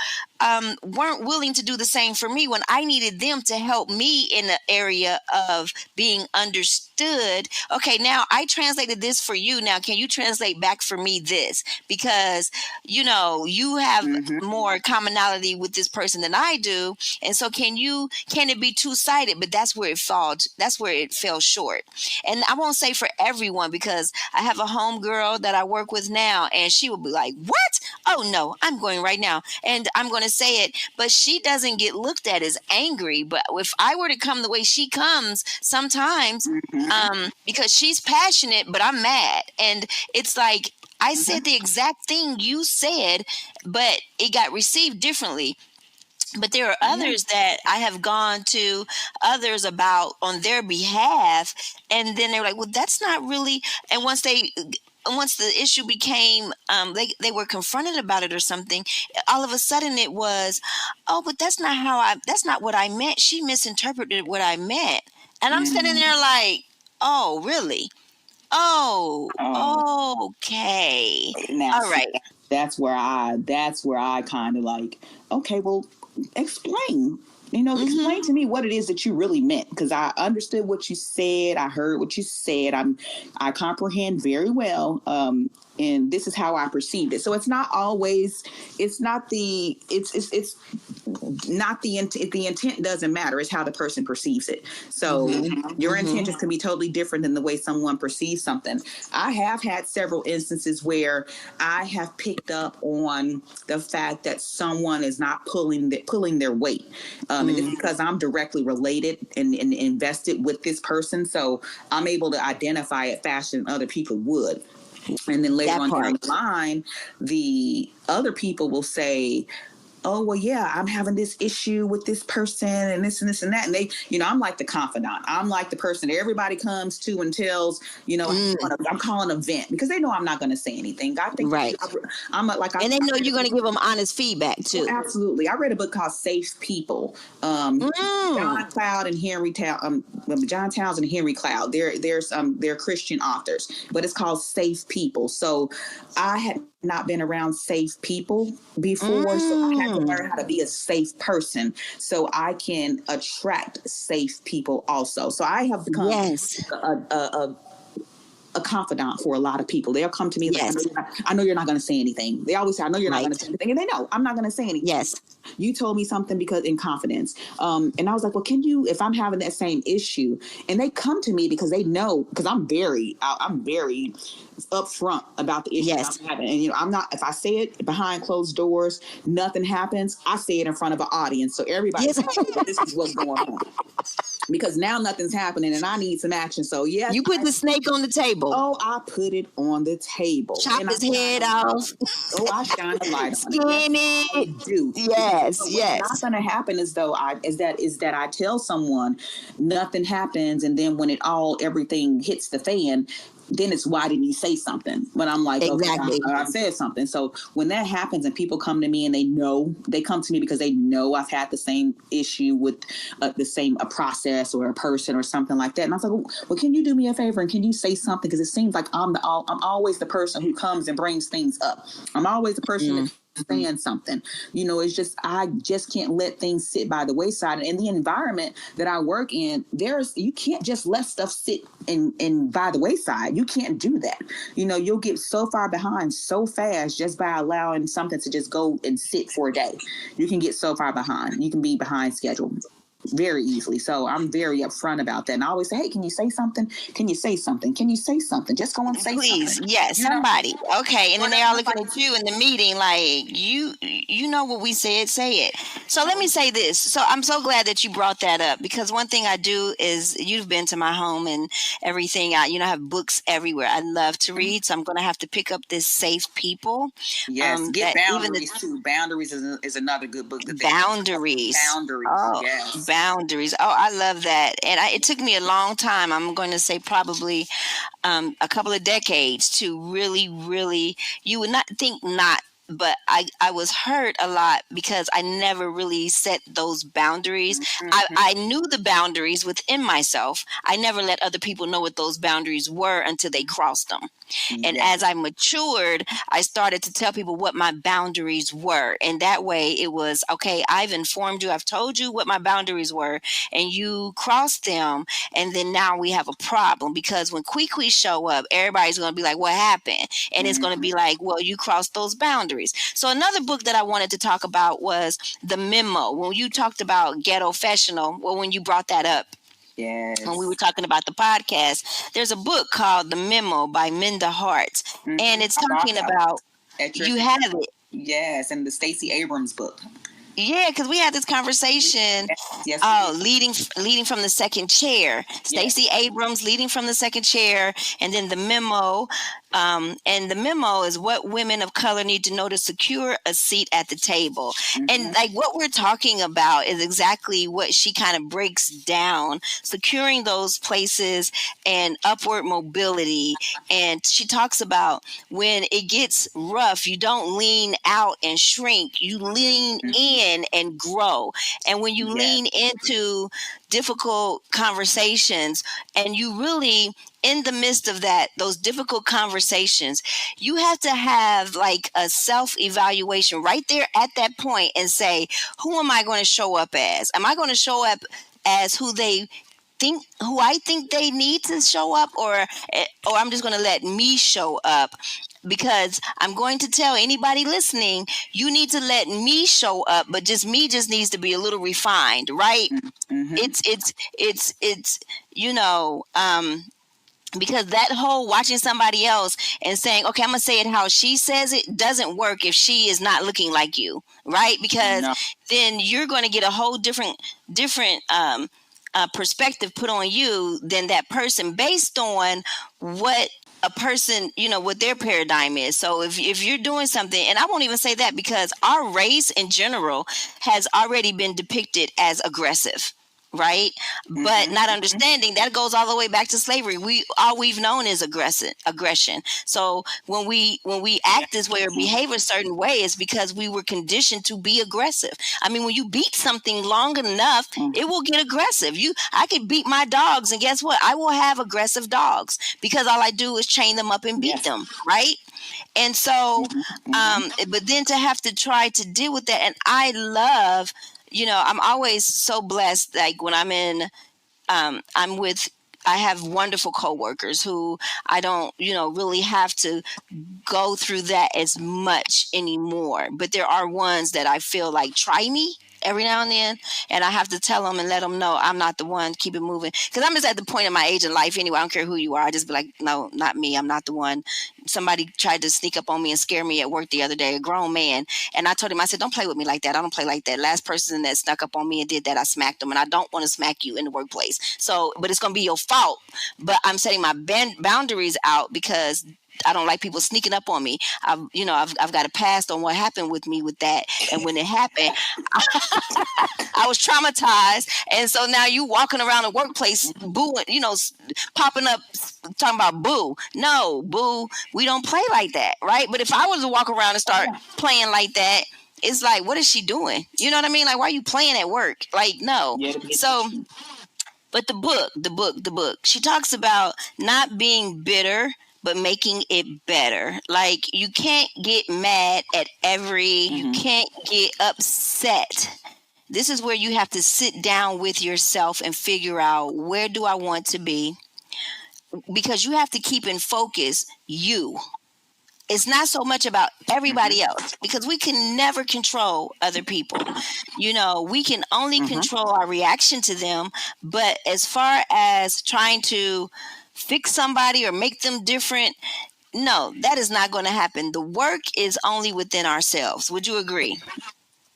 weren't willing to do the same for me when I needed them to help me in the area of being understood. Okay, now I translated this for you. Now, can you translate back for me this? Because, you have more commonality with this person than I do. And so can it be two-sided? But that's where it fell short. And I won't say for everyone, because I have a homegirl that I work with now, and she will be like, what? Oh no, I'm going right now. And I'm going to say it, but she doesn't get looked at as angry. But if I were to come the way she comes sometimes, because she's passionate, but I'm mad. And it's like, I said the exact thing you said, but it got received differently. But there are others that I have gone to others about on their behalf, and then they're like, well, that's not really. And once they once the issue became, they were confronted about it or something, all of a sudden it was, oh, but that's not what I meant. She misinterpreted what I meant. And I'm sitting Mm. there like, oh, really? Oh, Oh, okay. now All see, right. that's where I kind of like, okay, well, explain. Mm-hmm. Explain to me what it is that you really meant, because I understood what you said. I heard what you said. I comprehend very well. And this is how I perceived it. So it's not always. It's not the. It's not the intent. The intent doesn't matter. It's how the person perceives it. So your Mm-hmm. intentions can be totally different than the way someone perceives something. I have had several instances where I have picked up on the fact that someone is not pulling their weight, and it's because I'm directly related and invested with this person, so I'm able to identify it faster than other people would. And then later That on down part. the line, the other people will say, oh, well, yeah, I'm having this issue with this person and this and this and that. And they, I'm like the confidant. I'm like the person that everybody comes to and tells, Mm, I'm calling a vent because they know I'm not going to say anything. I think right. And they know you're going to give them honest feedback Oh, too. absolutely. I read a book called Safe People. Mm, John Cloud and John Townsend and Henry Cloud. They're Christian authors, but it's called Safe People. So I had not been around safe people before, so I had to mm. learn how to be a safe person so I can attract safe people also. So I have become Yes. a confidant for a lot of people. They'll come to me like, Yes. I know you're not going to say anything. They always say, I know you're not going Right. to say anything. And they know I'm not going to say anything. Yes. You told me something because in confidence. And I was like, well, can you, if I'm having that same issue, and they come to me because they know, because I'm very upfront about the issues Yes. I'm having. And, I'm not, if I say it behind closed doors, nothing happens. I say it in front of an audience. So everybody Yes. knows that this is what's going on, because now nothing's happening and I need some action. So yes, You put the snake on the table. I put it on the table Chop and I his shine head a light off. on it. Oh, I shine a light on it. Yes, Skin I it. do. Because Yes. what's not Yes. going to happen is that I tell someone nothing happens, and then when everything hits the fan, then it's, why didn't you say something? But I'm like, okay, Exactly. I said something. So when that happens and people come to me and they come to me because they know I've had the same issue with the same a process or a person or something like that. And I was like, well, can you do me a favor and can you say something? Because it seems like I'm always the person who comes and brings things up. I'm always the person that saying something. It's just, I just can't let things sit by the wayside. And in the environment that I work in, you can't just let stuff sit in by the wayside. You can't do that. You'll get so far behind so fast just by allowing something to just go and sit for a day. You can get so far behind. You can be behind schedule very easily. So I'm very upfront about that. And I always say, hey, can you say something? Can you say something? Can you say something? Just go and say Please, something. yes, somebody. Okay, and then they Whatever all the looking at you in the meeting like, you know what we said, say it. So let me say this. So I'm so glad that you brought that up, because one thing I do is, you've been to my home and everything. I have books everywhere. I love to read, so I'm going to have to pick up this Safe People. Yes, get That even the Boundaries too. Boundaries is another good book that they boundaries. Boundaries. Oh, Yes. boundaries. Oh, I love that. And it took me a long time. I'm going to say probably a couple of decades to really, really, you would not think not, but I was hurt a lot because I never really set those boundaries. I knew the boundaries within myself. I never let other people know what those boundaries were until they crossed them. And as I matured, I started to tell people what my boundaries were. And that way it was, okay, I've informed you, I've told you what my boundaries were, and you crossed them. And then now we have a problem, because when Kwee show up, everybody's going to be like, what happened? And it's going to be like, well, you crossed those boundaries. So another book that I wanted to talk about was The Memo. When you talked about Ghetto-fessional, well, when you brought that up, Yes. when we were talking about the podcast, there's a book called The Memo by Minda Hart. And it's talking about, you have it. Yes, and the Stacey Abrams book. Yeah, because we had this conversation. Yes. Leading from the second chair. Stacey Abrams leading from the second chair, and then The Memo. And the memo is what women of color need to know to secure a seat at the table. And like what we're talking about is exactly what she kind of breaks down, securing those places and upward mobility. And she talks about when it gets rough, you don't lean out and shrink, you lean in and grow. And when you lean into difficult conversations and you really in the midst of that, those difficult conversations, you have to have like a self-evaluation right there at that point and say, who am I going to show up as? Am I going to show up as who I think they need to show up, or I'm just going to let me show up? Because I'm going to tell anybody listening, you need to let me show up, but just me just needs to be a little refined, right? It's you know, because that whole watching somebody else and saying, okay, I'm gonna say it how she says it doesn't work if she is not looking like you, right? Because then you're going to get a whole different perspective put on you than that person based on what a person, what their paradigm is. So if you're doing something, and I won't even say that because our race in general has already been depicted as aggressive, right? But not understanding that goes all the way back to slavery. All we've known is aggression. So when we act this way or behave a certain way, it's because we were conditioned to be aggressive. I mean, when you beat something long enough, it will get aggressive. I could beat my dogs, and guess what? I will have aggressive dogs because all I do is chain them up and beat them, right? And so, but then to have to try to deal with that, and I love, I'm always so blessed. Like when I have wonderful coworkers who I don't, really have to go through that as much anymore. But there are ones that I feel like try me every now and then, and I have to tell them and let them know I'm not the one. Keep it moving, because I'm just at the point in my age in life anyway. I don't care who you are. I just be like, no, not me. I'm not the one. Somebody tried to sneak up on me and scare me at work the other day, a grown man, and I told him, I said, don't play with me like that. I don't play like that. Last person that snuck up on me and did that, I smacked them, and I don't want to smack you in the workplace. So, but it's going to be your fault. But I'm setting my boundaries out because I don't like people sneaking up on me. I've got a past on what happened with me with that. And when it happened, I was traumatized. And so now you walking around the workplace booing, popping up, talking about boo. No, boo. We don't play like that, right? But if I was to walk around and start playing like that, it's like, what is she doing? You know what I mean? Like, why are you playing at work? Like, no. So, but the book, she talks about not being bitter, but making it better. Like, you can't get mad at you can't get upset. This is where you have to sit down with yourself and figure out, where do I want to be? Because you have to keep in focus you. It's not so much about everybody else, because we can never control other people. We can only control our reaction to them. But as far as trying to fix somebody or make them different, no, that is not going to happen. The work is only within ourselves. Would you agree?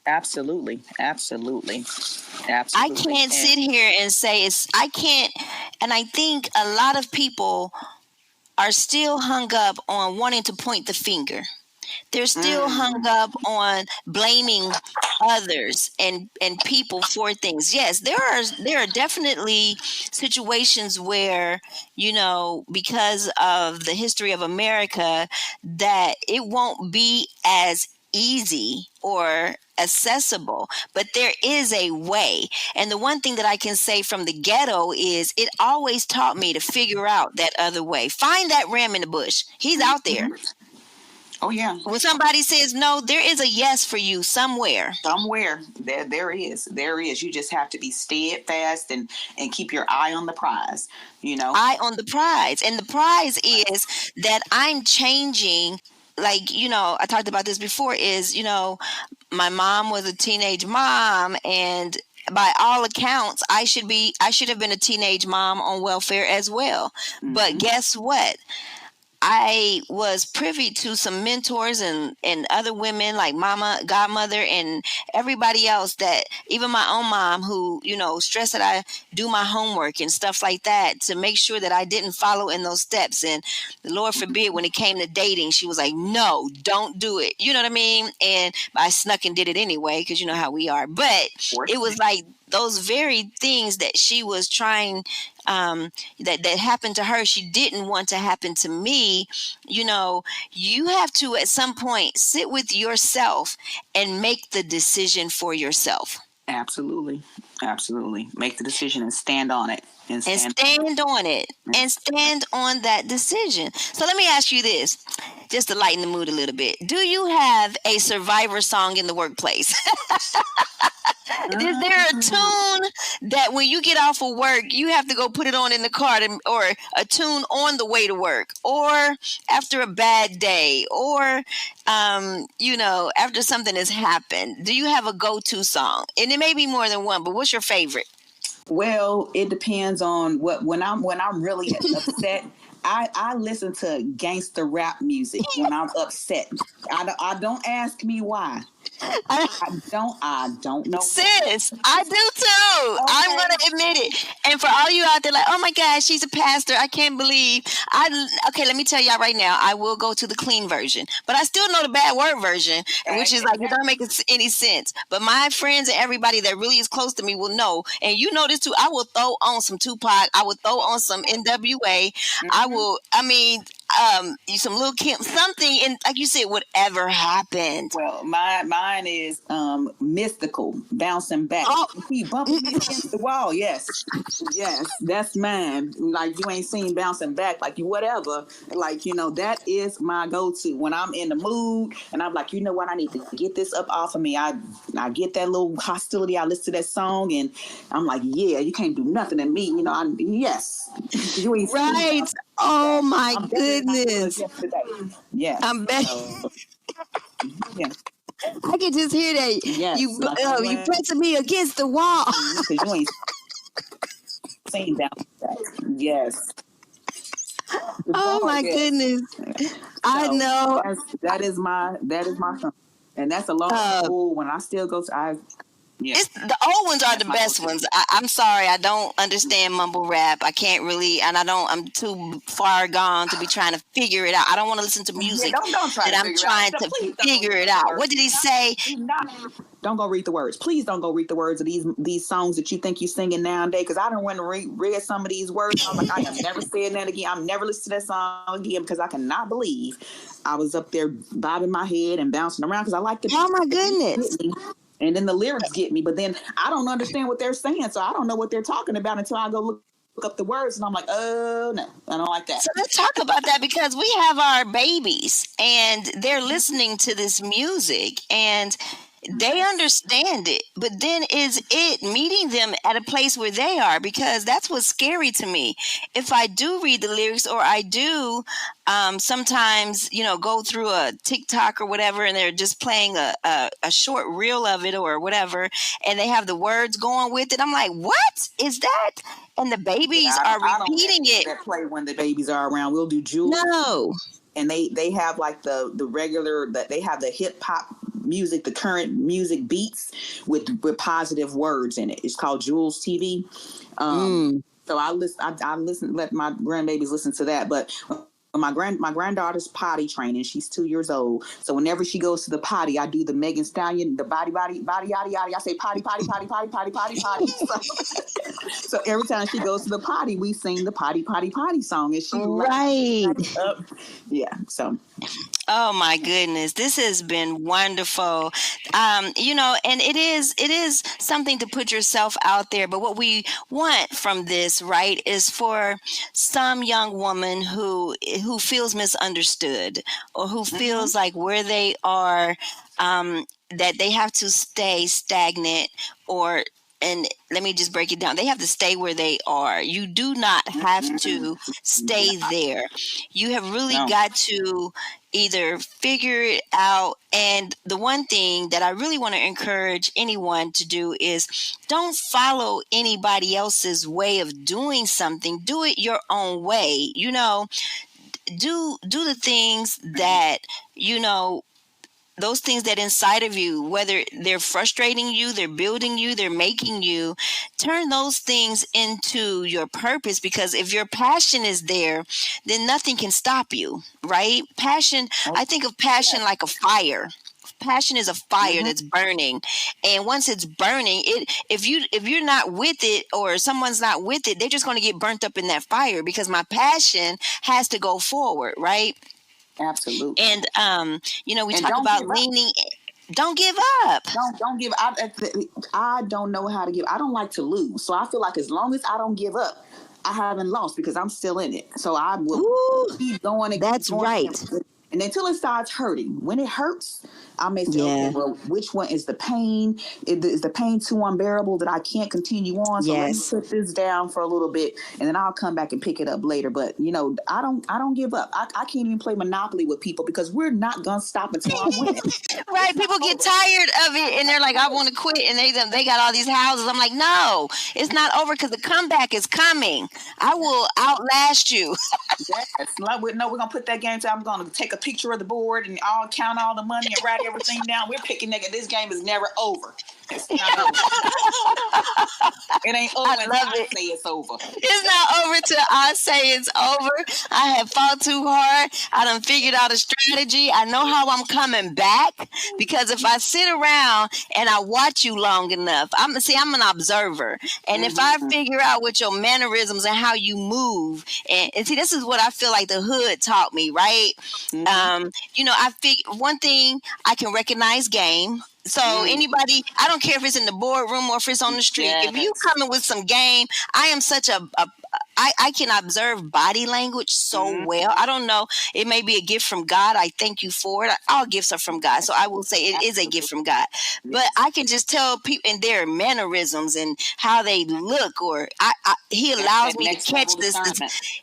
Absolutely. I can't sit here and say I can't. And I think a lot of people are still hung up on wanting to point the finger. They're still hung up on blaming others and people for things. Yes, there are definitely situations where, because of the history of America, that it won't be as easy or accessible, but there is a way. And the one thing that I can say from the ghetto is it always taught me to figure out that other way. Find that ram in the bush. He's out there. Oh, yeah. When somebody says no, there is a yes for you somewhere. There is. You just have to be steadfast and keep your eye on the prize, Eye on the prize. And the prize is that I'm changing. Like, I talked about this before, is, my mom was a teenage mom, and by all accounts, I should have been a teenage mom on welfare as well. But guess what? I was privy to some mentors and other women like mama, godmother, and everybody else, that even my own mom, who, stressed that I do my homework and stuff like that to make sure that I didn't follow in those steps. And the Lord forbid, when it came to dating, she was like, no, don't do it. You know what I mean? And I snuck and did it anyway, because you know how we are. But it was like those very things that she was trying, that happened to her, she didn't want to happen to me. You have to at some point sit with yourself and make the decision for yourself. Absolutely. Absolutely. Make the decision and stand on it. And stand on it. And stand on that decision. So let me ask you this, just to lighten the mood a little bit. Do you have a survivor song in the workplace? Is there a tune that when you get off of work, you have to go put it on in the car, or a tune on the way to work, or after a bad day, or, after something has happened? Do you have a go-to song? And it may be more than one, but what's your favorite? Well, it depends on when I'm really upset. I listen to gangster rap music when I'm upset. I don't ask me why. I don't know. Sis, I do too. Okay. I'm going to admit it. And for all you out there like, oh my gosh, she's a pastor, I can't believe. Okay, let me tell y'all right now, I will go to the clean version. But I still know the bad word version, which is like, it don't make any sense. But my friends and everybody that really is close to me will know. And you know this too. I will throw on some Tupac. I will throw on some NWA. Mm-hmm. Some Lil Kim, something, and like you said, whatever happened. Well, mine is Mystical, Bouncing Back. Oh. Keep bumping me against the wall. Yes, that's mine. Like, you ain't seen Bouncing Back, like, you whatever. Like, that is my go-to when I'm in the mood, and I'm like, you know what, I need to get this up off of me. I get that little hostility. I listen to that song, and I'm like, yeah, you can't do nothing to me. Yes, you ain't right. Oh my goodness! Yes, I'm betting. Yeah. I can just hear that. Yes, you pressing me against the wall. Because you ain't seen that. Yes. Oh my goodness! I know. That is my song, and that's a long old one. I still go to. It's the old ones are the best ones. I'm sorry, I don't understand mumble rap. I can't really, and I'm too far gone to be trying to figure it out. I don't want to listen to music that I'm trying to figure it out. What did he say? Don't go read the words. Please don't go read the words of these songs that you think you're singing nowadays. Because I don't want to read some of these words. I was like, I am never saying that again. I'm never listening to that song again, because I cannot believe I was up there bobbing my head and bouncing around because I like the. Oh my goodness. And then the lyrics get me, but then I don't understand what they're saying, so I don't know what they're talking about until I go look up the words, and I'm like, oh no, I don't like that. So let's talk about that, because we have our babies and they're listening to this music and they understand it, but then is it meeting them at a place where they are? Because that's what's scary to me. If I do read the lyrics, or I do sometimes, go through a TikTok or whatever, and they're just playing a short reel of it or whatever, and they have the words going with it, I'm like, what is that? And the babies are repeating it. That play when the babies are around. We'll do Jules. No. And they have like the regular, that they have the hip hop music, the current music beats with positive words in it. It's called Jules TV. So I listen, let my grandbabies listen to that. But my granddaughter's potty training. She's 2 years old. So whenever she goes to the potty, I do the Megan Stallion, the body yada yada. I say potty. So every time she goes to the potty, we sing the potty song, and she right. Yeah. So. Oh my goodness, this has been wonderful. And it is something to put yourself out there. But what we want from this, right, is for some young woman who feels misunderstood, or who feels like where they are, that they have to stay stagnant, and let me just break it down. They have to stay where they are. You do not have to stay there. You have really got to either figure it out. And the one thing that I really want to encourage anyone to do is don't follow anybody else's way of doing something. Do it your own way. do the things that, those things that inside of you, whether they're frustrating you, they're building you, they're making you, turn those things into your purpose. Because if your passion is there, then nothing can stop you, right? Passion, I think of passion like a fire. Passion is a fire that's burning, and once it's burning, if you're not with it, or someone's not with it, they're just going to get burnt up in that fire, because my passion has to go forward, right? Absolutely. And we And talk about leaning. Don't give up. Don't give. I don't know how to give. I don't like to lose, so I feel like as long as I don't give up, I haven't lost, because I'm still in it. So I will keep going. And That's keep going, right. and until it starts hurting. When it hurts, I may say, okay, well, which one is the pain? Is the pain too unbearable that I can't continue on? So let me put this down for a little bit, and then I'll come back and pick it up later. But I don't give up. I can't even play Monopoly with people, because we're not gonna stop until I win. Right? People get tired of it, and they're like, I want to quit, and they got all these houses. I'm like, no, it's not over, because the comeback is coming. I will outlast you. Yes. No, we're gonna put that game. I'm gonna take a picture of the board and I'll count all the money and write everything down. We're picking that. This game is never over. It's not over. It ain't over until I say it's over. It's not over till I say it's over. I have fought too hard. I done figured out a strategy. I know how I'm coming back, because if I sit around and I watch you long enough, I'm an observer. And if I figure out what your mannerisms and how you move, and see, this is what I feel like the hood taught me, right? I figure one thing, I can recognize game. So anybody, I don't care if it's in the boardroom or if it's on the street. Yes. If you coming with some game, I am such I can observe body language so well. I don't know. It may be a gift from God. I thank you for it. All gifts are from God. So I will say it is a gift from God. But I can just tell people in their mannerisms and how they look, or he allows me to catch this.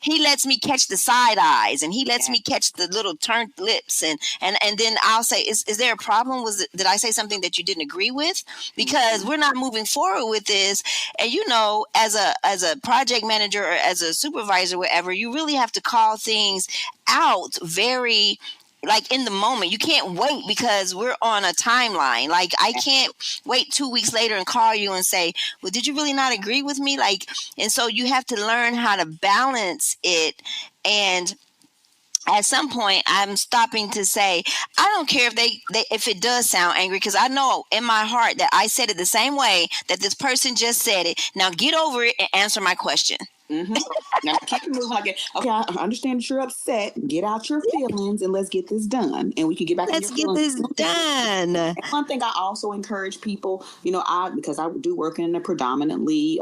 He lets me catch the side eyes, and he lets me catch the little turned lips. And then I'll say, is there a problem? Did I say something that you didn't agree with? Because we're not moving forward with this. And as a project manager or as a supervisor, whatever, you really have to call things out very, like, in the moment. You can't wait, because we're on a timeline. Like, I can't wait 2 weeks later and call you and say, well, did you really not agree with me? Like, and so you have to learn how to balance it. And at some point, I'm stopping to say, I don't care if it does sound angry, because I know in my heart that I said it the same way that this person just said it. Now get over it and answer my question. Now keep it moving like it. Okay, I understand that you're upset. Get out your feelings and let's get this done, and we can get back. Let's get this done. And one thing I also encourage people, because I do work in a predominantly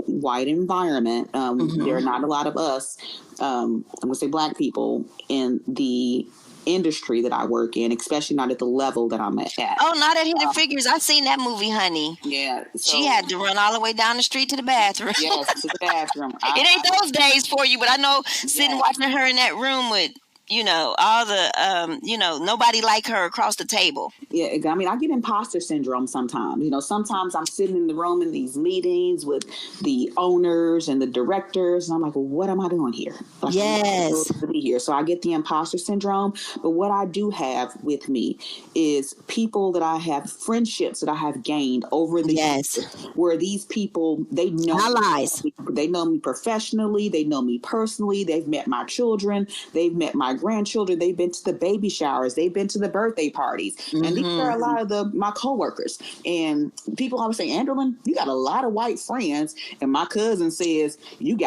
white environment. There are not a lot of us. I'm gonna say Black people in the industry that I work in, especially not at the level that I'm at. Oh, not at Hidden Figures. I seen that movie, honey. Yeah. So, she had to run all the way down the street to the bathroom. Yes, to the bathroom. It ain't those days for you, but I know sitting watching her in that room with, all the, nobody like her across the table. Yeah, I mean, I get imposter syndrome sometimes. Sometimes I'm sitting in the room in these meetings with the owners and the directors, and I'm like, well, what am I doing here? Like, yes. I'm supposed to be here. So I get the imposter syndrome. But what I do have with me is people that I have, friendships that I have gained over the years, where these people, they know allies. They know me professionally. They know me personally. They've met my children. They've met my grandchildren. They've been to the baby showers. They've been to the birthday parties. And these are a lot of my coworkers. And people always say, Anderlyn, you got a lot of white friends. And my cousin says,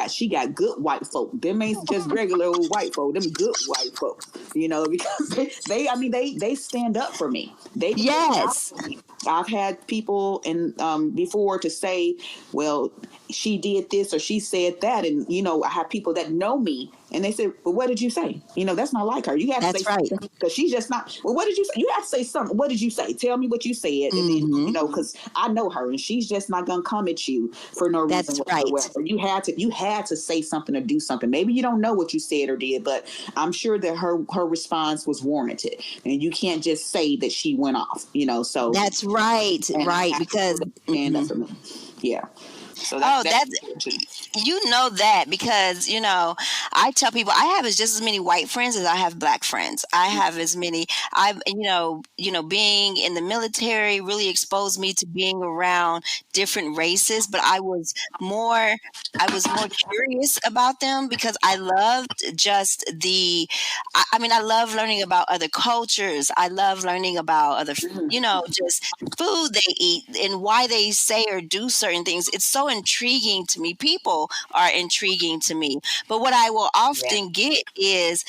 she got good white folk. Them ain't just regular old white folk. Them good white folk. Because they stand up for me. I've had people before to say, well, she did this or she said that. And, I have people that know me and they say, well, what did you say? That's not like her. You have to say something, because she's just not. Well, what did you say? You have to say something. What did you say? Tell me what you said. And then, because I know her and she's just not going to come at you for no reason whatsoever. You had to say something or do something. Maybe you don't know what you said or did, but I'm sure that her response was warranted. And you can't just say that she went off, so. That's right. Right. Because. And that's for me. Yeah. So Oh, that's that's too. you know that because I tell people I have just as many white friends as I have black friends. I have as many. I've being in the military really exposed me to being around different races, but I was more curious about them because I loved just I love learning about other cultures. I love learning about other just food they eat and why they say or do certain things. It's so intriguing to me. People are intriguing to me. But what I will Yeah. often get is,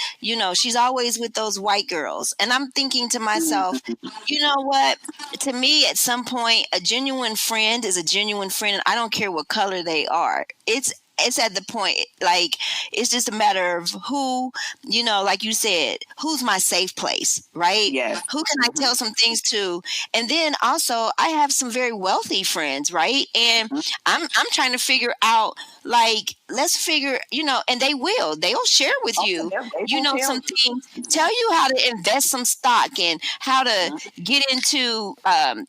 she's always with those white girls. And I'm thinking to myself, you know what? To me, at some point, a genuine friend is a genuine friend, and I don't care what color they are. It's at the point, like, it's just a matter of who, like you said, who's my safe place, right? Yes. Who can I tell some things to? And then also, I have some very wealthy friends, right? And I'm trying to figure out, like, let's figure, and they'll share with you, They will tell some things, tell you how to invest some stock and how to get into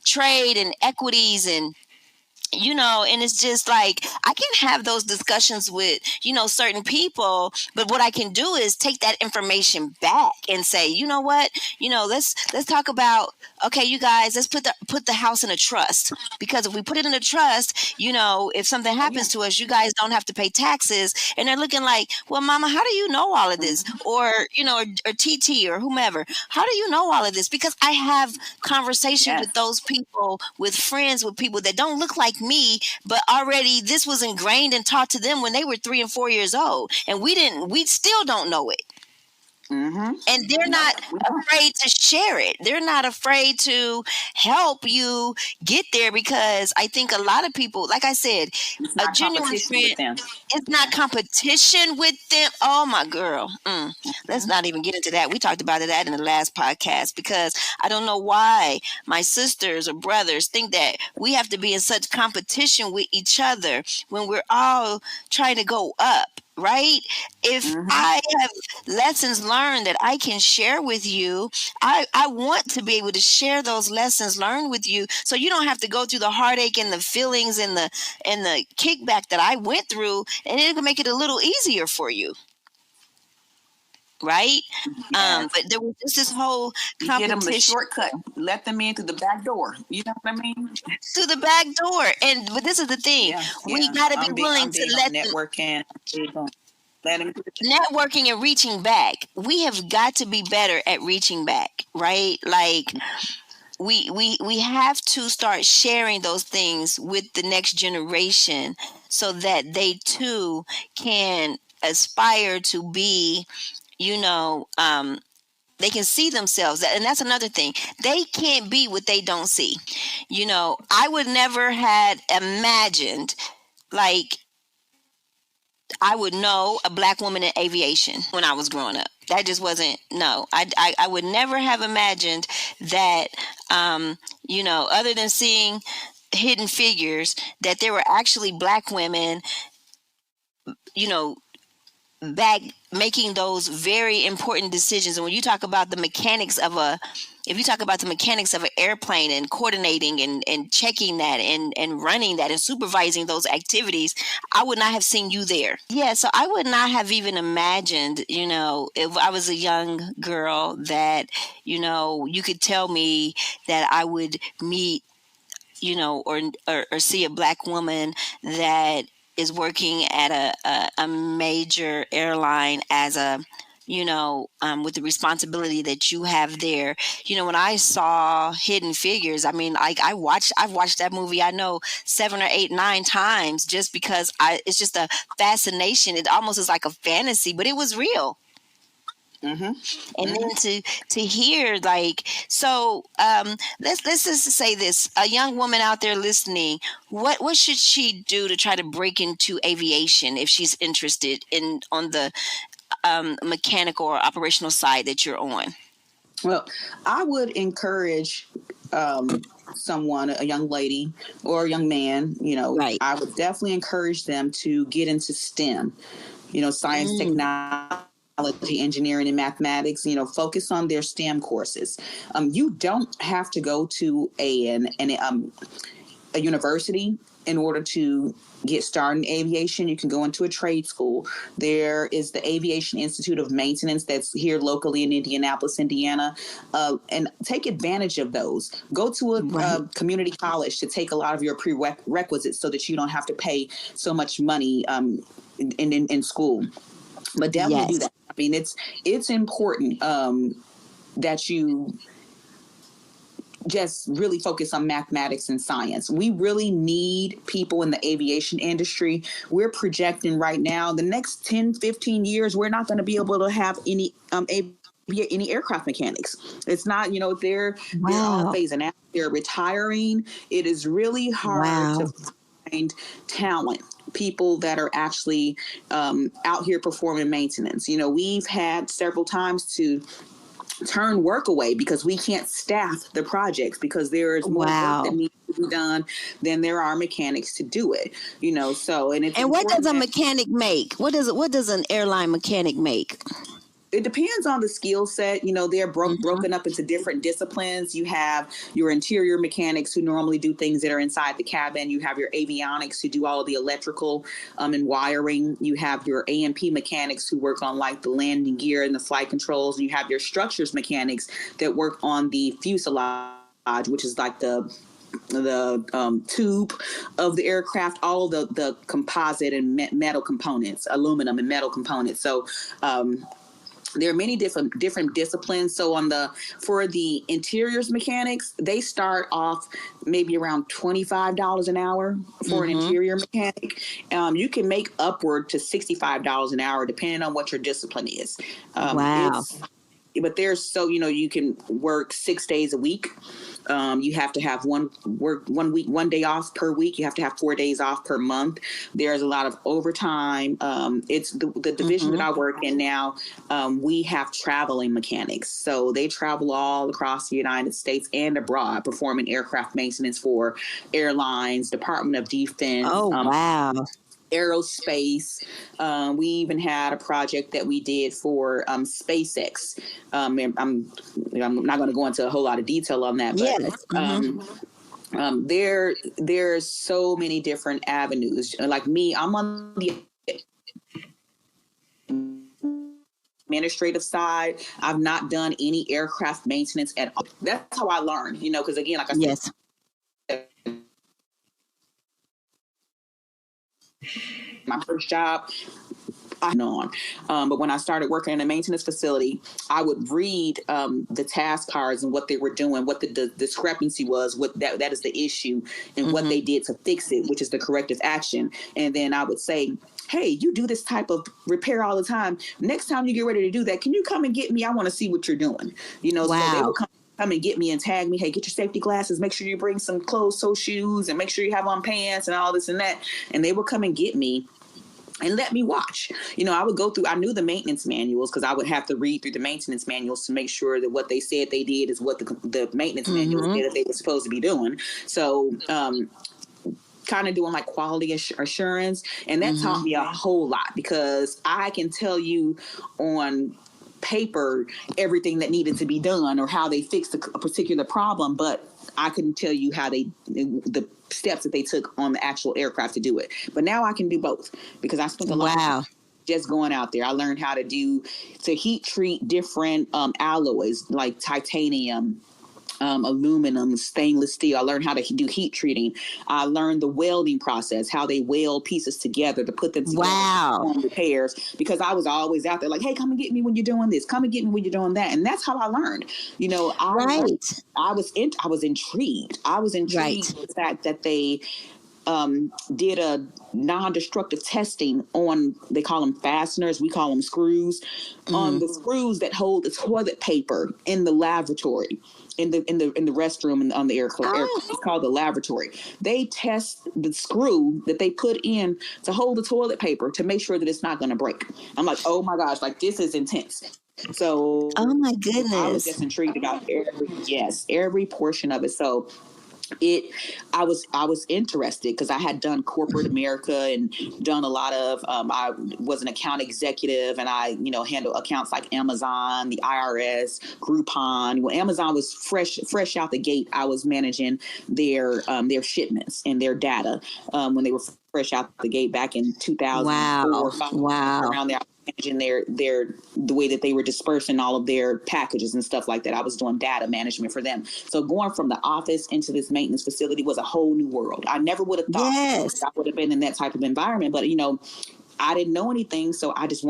trade and equities and it's just like I can have those discussions with certain people, but what I can do is take that information back and say, you know what, let's talk about, okay, you guys, let's put the house in a trust, because if we put it in a trust, if something happens to us, you guys don't have to pay taxes. And they're looking like, well, mama, how do you know all of this? Or or TT or whomever, how do you know all of this? Because I have conversation with those people, with friends, with people that don't look like me, but already this was ingrained and taught to them when they were 3 and 4 years old, and we still don't know it. And they're not afraid to share it. They're not afraid to help you get there, because I think a lot of people, like I said, It's a not genuine competition friend, with them. it's not competition with them. Oh my girl. Let's not even get into that. We talked about that in the last podcast, because I don't know why my sisters or brothers think that we have to be in such competition with each other when we're all trying to go up. Right? If I have lessons learned that I can share with you, I want to be able to share those lessons learned with you, so you don't have to go through the heartache and the feelings and the kickback that I went through, and it can make it a little easier for you. Right? Yes. But there was just this whole You get them the competition shortcut. Let them in through the back door. You know what I mean? through the back door. But this is the thing. Yeah. We got to be willing I'm to big on let them networking. I'm big on let them. networking and reaching back. We have got to be better at reaching back, right? Like we have to start sharing those things with the next generation, so that they too can aspire to be, they can see themselves. And that's another thing. They can't be what they don't see. I would never had imagined, like, I would know a black woman in aviation when I was growing up. That just wasn't, no. I would never have imagined that, other than seeing Hidden Figures, that there were actually black women, you know, back making those very important decisions. And when you talk about the mechanics of if you talk about the mechanics of an airplane and coordinating and checking that and running that and supervising those activities, I would not have seen you there. Yeah, so I would not have even imagined, if I was a young girl, that, you could tell me that I would meet, or see a black woman that is working at a major airline as with the responsibility that you have there. When I saw Hidden Figures, I mean, like, I've watched that movie, I know 7 or 8, 9 times, just because it's just a fascination. It almost is like a fantasy, but it was real. And then to hear, like, so let's just say this: a young woman out there listening, what should she do to try to break into aviation if she's interested on the mechanical or operational side that you're on? Well, I would encourage someone, a young lady or a young man, Right. I would definitely encourage them to get into STEM, science, technology, engineering, and mathematics, focus on their STEM courses. You don't have to go to a a university in order to get started in aviation. You can go into a trade school. There is the Aviation Institute of Maintenance that's here locally in Indianapolis, Indiana, and take advantage of those. Go to a community college to take a lot of your prerequisites so that you don't have to pay so much money in school. But definitely do that. I mean, it's important that you just really focus on mathematics and science. We really need people in the aviation industry. We're projecting right now, the next 10, 15 years, we're not going to be able to have any aircraft mechanics. It's not, they're all phasing out. They're retiring. It is really hard to find talent, people that are actually out here performing maintenance. We've had several times to turn work away because we can't staff the projects because there is more work that needs to be done than there are mechanics to do it. So and what does a mechanic make? What does an airline mechanic make? It depends on the skill set. They're broken up into different disciplines. You have your interior mechanics who normally do things that are inside the cabin. You have your avionics who do all of the electrical and wiring. You have your A&P mechanics who work on like the landing gear and the flight controls. And you have your structures mechanics that work on the fuselage, which is like the tube of the aircraft, all of the composite and metal components, aluminum and metal components. So, there are many different disciplines. So for the interiors mechanics, they start off maybe around $25 an hour for an interior mechanic. You can make upward to $65 an hour depending on what your discipline is. But there's you can work 6 days a week. You have to have one day off per week. You have to have 4 days off per month. There's a lot of overtime. It's the division that I work in now. We have traveling mechanics. So they travel all across the United States and abroad performing aircraft maintenance for airlines, Department of Defense. Aerospace. We even had a project that we did for SpaceX. I'm not going to go into a whole lot of detail on that, but there's so many different avenues. Like me, I'm on the administrative side. I've not done any aircraft maintenance at all. That's how I learned, because again, like I said, my first job, but when I started working in a maintenance facility, I would read the task cards and what they were doing, what the discrepancy was, what that is the issue, and what they did to fix it, which is the corrective action. And then I would say, hey, you do this type of repair all the time. Next time you get ready to do that, can you come and get me? I want to see what you're doing. So they would come and get me and tag me. Hey, get your safety glasses. Make sure you bring some closed-toe shoes and make sure you have on pants and all this and that. And they would come and get me and let me watch. I would go through, I knew the maintenance manuals because I would have to read through the maintenance manuals to make sure that what they said they did is what the maintenance manuals said that they were supposed to be doing. So, kind of doing like quality assurance. And that taught me a whole lot because I can tell you on paper everything that needed to be done or how they fixed a particular problem, but I couldn't tell you how the steps that they took on the actual aircraft to do it. But now I can do both because I spent a lot of time just going out there. I learned how to heat treat different alloys like titanium, aluminum, stainless steel. I learned how to do heat treating. I learned the welding process, how they weld pieces together to put them together on repairs, because I was always out there like, hey, come and get me when you're doing this. Come and get me when you're doing that. And that's how I learned. I was intrigued. I was intrigued with the fact that they did a non-destructive testing on, they call them fasteners, we call them screws, on the screws that hold the toilet paper in the lavatory, in the restroom and on the aircraft. It's called the lavatory. They test the screw that they put in to hold the toilet paper to make sure that it's not going to break. I'm like, oh my gosh, like this is intense. So, oh my goodness, I was just intrigued about every portion of it. So, it I was interested because I had done corporate America and done a lot of I was an account executive, and I handle accounts like Amazon, the IRS, Groupon. When Amazon was fresh out the gate, I was managing their shipments and their data when they were fresh out the gate back in 2004 Wow. around there. Managing the way that they were dispersing all of their packages and stuff like that. I was doing data management for them. So going from the office into this maintenance facility was a whole new world. I never would have thought I would have been in that type of environment, but I didn't know anything, so I just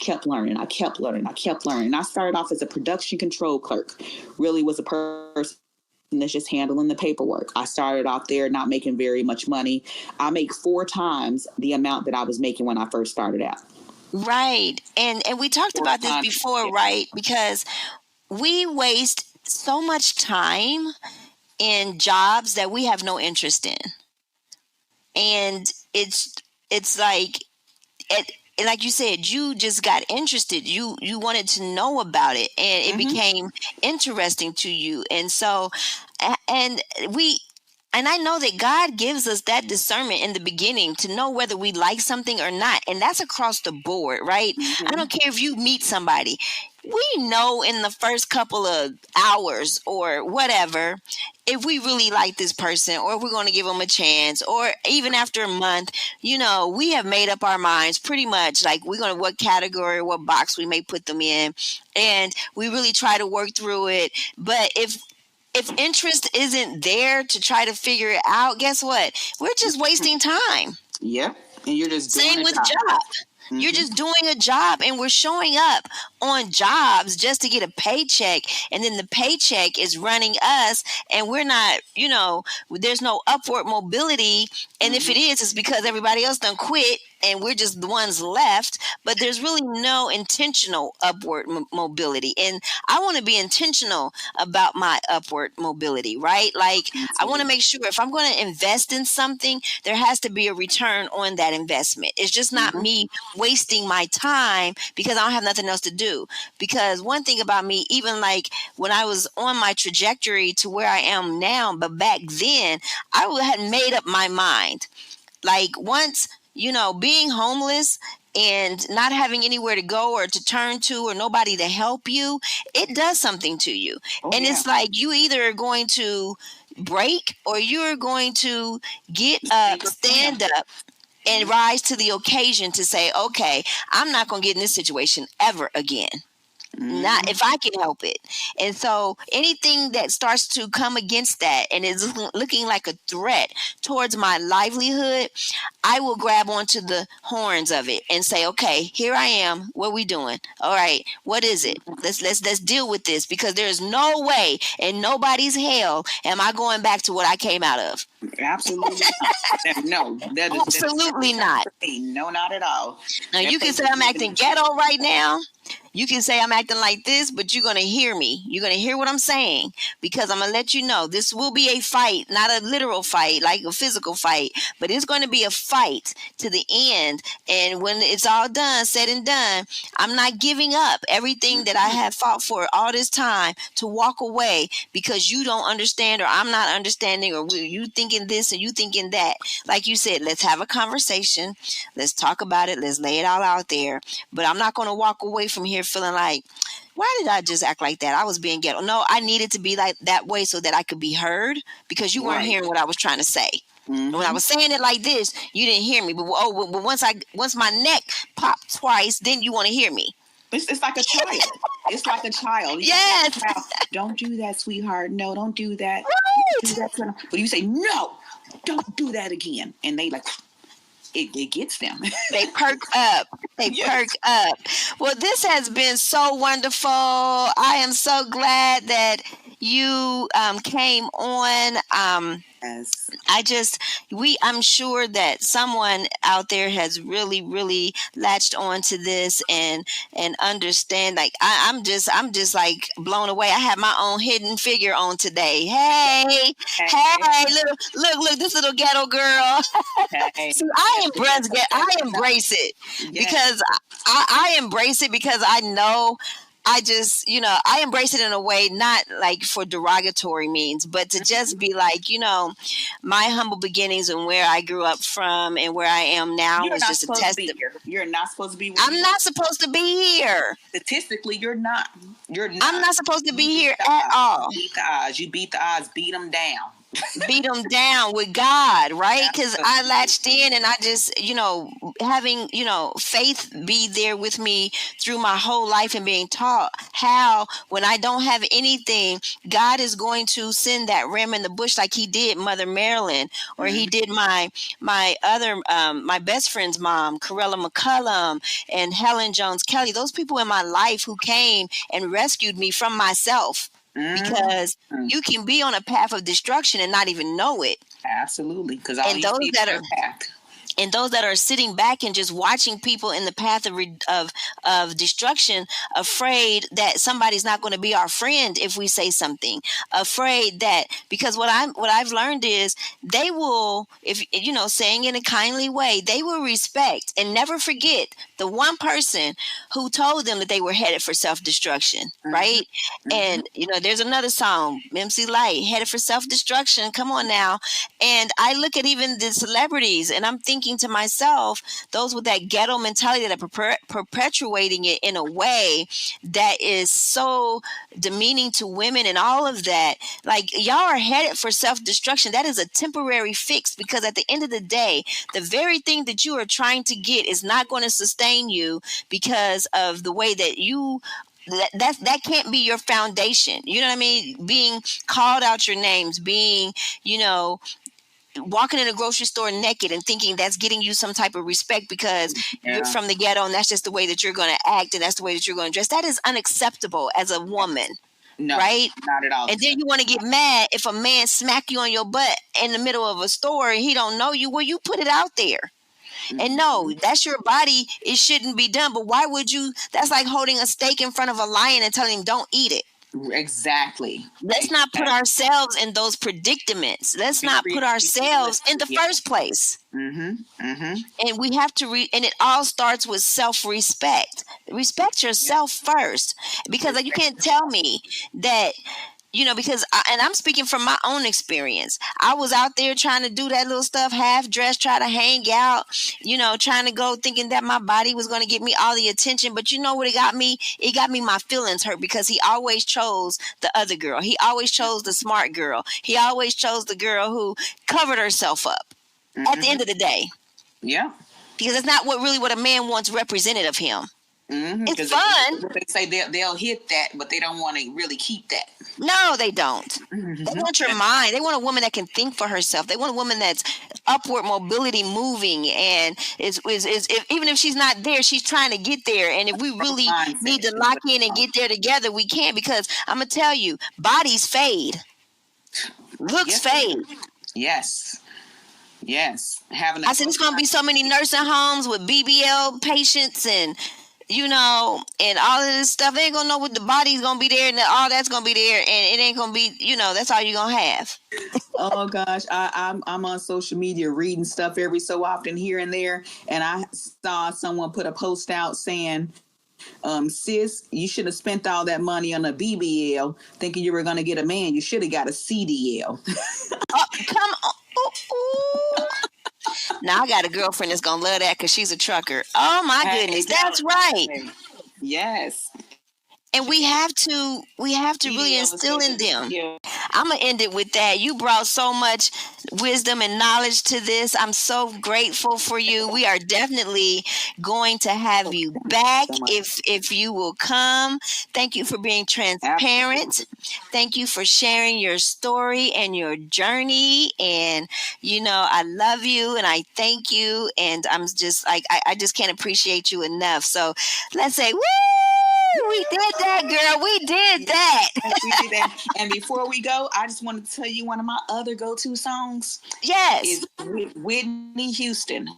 kept learning. I kept learning. And I started off as a production control clerk. Really was a person that's just handling the paperwork. I started off there not making very much money. I make 4 times the amount that I was making when I first started out. Right. And we talked about this before, right? Because we waste so much time in jobs that we have no interest in. And it's like like you said, you just got interested. You wanted to know about it, and it became interesting to you. And so and I know that God gives us that discernment in the beginning to know whether we like something or not. And that's across the board, right? I don't care if you meet somebody. We know in the first couple of hours or whatever if we really like this person, or if we're going to give them a chance, or even after a month, we have made up our minds pretty much, like we're going to what category, what box we may put them in. And we really try to work through it. But if interest isn't there to try to figure it out, guess what? We're just wasting time. Yeah. And you're just doing Same with job. You're just doing a job, and we're showing up on jobs just to get a paycheck. And then the paycheck is running us, and we're not, there's no upward mobility. And if it is, it's because everybody else done quit and we're just the ones left. But there's really no intentional upward mobility. And I want to be intentional about my upward mobility, right? Like, I want to make sure if I'm going to invest in something, there has to be a return on that investment. It's just not me wasting my time because I don't have nothing else to do. Because one thing about me, even like when I was on my trajectory to where I am now, but back then I had made up my mind. Like once, being homeless and not having anywhere to go or to turn to or nobody to help you, it does something to you. It's like you either are going to break or you're going to get up, stand up, and rise to the occasion to say, okay, I'm not going to get in this situation ever again. Not if I can help it. And so anything that starts to come against that and is looking like a threat towards my livelihood, I will grab onto the horns of it and say, okay, here I am. What are we doing? All right, what is it? Let's deal with this, because there's no way in nobody's hell am I going back to what I came out of. Absolutely not. No, that is absolutely not. No, not at all. Now you can say I'm acting ghetto right now. You can say I'm acting like this, but you're going to hear me. You're going to hear what I'm saying, because I'm going to let you know this will be a fight, not a literal fight, like a physical fight, but it's going to be a fight to the end. And when it's all done, said and done, I'm not giving up everything that I have fought for all this time to walk away because you don't understand, or I'm not understanding, or you thinking this and you thinking that. Like you said, let's have a conversation. Let's talk about it. Let's lay it all out there. But I'm not going to walk away from here feeling like, why did I just act like that? I was being ghetto. No, I needed to be like that way so that I could be heard, because you weren't hearing what I was trying to say. When I was saying it like this, you didn't hear me. But once my neck popped twice, then you want to hear me. It's like a child. It's like a child. Yes. Don't do that, sweetheart. No, don't do that. Right. Don't do that. But you say, no, don't do that again. And they like... It gets them. They perk up. Perk up. Well, this has been so wonderful. I am so glad that you came on. Yes. I'm sure that someone out there has really, really latched on to this and understand. Like I'm just like blown away. I have my own hidden figure on today. Hey, look, this little ghetto girl. See, I embrace it Yes. because I embrace it because I know I just, I embrace it in a way, not like for derogatory means, but to just be like, my humble beginnings and where I grew up from and where I am now You're was not just a supposed to test. be here. You're not supposed to be where I'm not supposed to be here. statistically, you're not. You're not. I'm not supposed to You be beat here the at odds. all. You beat the odds. You beat the odds. Beat them down. Beat them down with God, right? Because I Absolutely. latched in and I just, having, faith be there with me through my whole life and being taught how when I don't have anything, God is going to send that ram in the bush like he did Mother Marilyn, or he did my other, my best friend's mom, Corella McCullum, and Helen Jones Kelly. Those people in my life who came and rescued me from myself. Because you can be on a path of destruction and not even know it. Absolutely, because all And you those see is that your are path. and those that are sitting back and just watching people in the path of destruction, afraid that somebody's not going to be our friend if we say something, afraid that, because what I've learned is they will, if saying in a kindly way, they will respect and never forget the one person who told them that they were headed for self-destruction, right? And there's another song, MC Light, headed for self-destruction. Come on now. And I look at even the celebrities and I'm thinking to myself, those with that ghetto mentality that are perpetuating it in a way that is so demeaning to women and all of that. Like, y'all are headed for self-destruction. That is a temporary fix, because at the end of the day, the very thing that you are trying to get is not going to sustain you because of the way that you that can't be your foundation. You know what I mean? Being called out your names, being, walking in a grocery store naked and thinking that's getting you some type of respect because you're from the ghetto and that's just the way that you're going to act and that's the way that you're going to dress. That is unacceptable as a woman. No, right? not at all. And then you want to get mad if a man smack you on your butt in the middle of a store and he don't know you. Well, you put it out there. And no, that's your body. It shouldn't be done. But why would you? That's like holding a steak in front of a lion and telling him don't eat it. Exactly. Let's not put ourselves in those predicaments. Let's not put ourselves in the first place. And we have to and it all starts with self-respect. Respect yourself first, because like, you can't tell me that, because and I'm speaking from my own experience. I was out there trying to do that little stuff, half dressed, try to hang out, trying to go thinking that my body was going to get me all the attention. But you know what it got me? It got me my feelings hurt, because he always chose the other girl. He always chose the smart girl. He always chose the girl who covered herself up at the end of the day. Yeah. Because that's not what a man wants represented of him. It's fun. They say they'll hit that, but they don't want to really keep that. No, they don't. They want your mind. They want a woman that can think for herself. They want a woman that's upward mobility moving, and is even if she's not there, she's trying to get there. And if we really need to lock in and get there together, we can, because I'm gonna tell you, bodies fade, looks fade. Yes. I said it's gonna be so many nursing homes with BBL patients and and all of this stuff. They ain't gonna know what the body's gonna be there and all that's gonna be there, and it ain't gonna be, that's all you're gonna have. Oh gosh, I'm on social media reading stuff every so often here and there, and I saw someone put a post out saying, sis, you should have spent all that money on a BBL thinking you were gonna get a man. You should have got a CDL. Come on. Ooh. Now I got a girlfriend that's gonna love that because she's a trucker. Oh my goodness, that's right. Yes. And we have to really instill in them. I'm gonna end it with that. You brought so much wisdom and knowledge to this. I'm so grateful for you. We are definitely going to have you back if you will come. Thank you for being transparent. Thank you for sharing your story and your journey. And I love you and I thank you. And I'm just like, I just can't appreciate you enough. So let's say, woo! We did that, girl. We did that. We did that. And before we go, I just want to tell you one of my other go-to songs. Yes. Is Whitney Houston.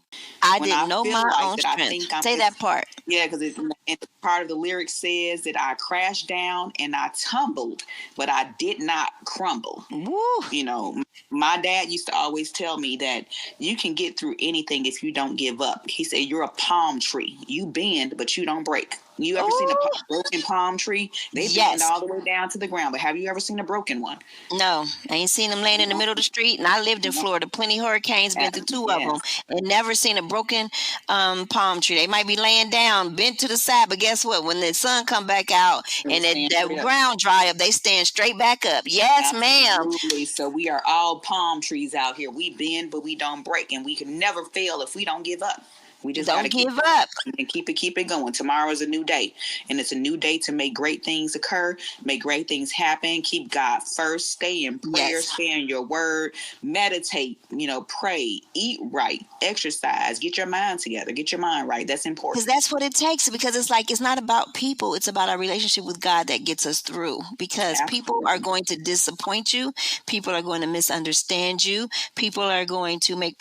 I didn't know my own strength. Say that part. Yeah, because And part of the lyric says that I crashed down and I tumbled, but I did not crumble. Woo. You know, my dad used to always tell me that you can get through anything if you don't give up. He said, you're a palm tree. You bend, but you don't break. You ever seen a broken palm tree? They bend all the way down to the ground. But have you ever seen a broken one? No, I ain't seen them laying in the middle of the street. And I lived in Florida, plenty hurricanes, been through two of them, and never seen a broken palm tree. They might be laying down, bent to the side, but guess what? When the sun come back out and that ground dry up, they stand straight back up. Yes, ma'am. So we are all palm trees out here. We bend, but we don't break, and we can never fail if we don't give up. We just don't give up and keep it going. Tomorrow is a new day, and it's a new day to make great things occur, make great things happen. Keep God first. Stay in prayer. Stay in your word. Meditate. Pray. Eat right. Exercise. Get your mind together. Get your mind right. That's important. Because that's what it takes. Because it's not about people. It's about our relationship with God that gets us through. Because people are going to disappoint you. People are going to misunderstand you. People are going to make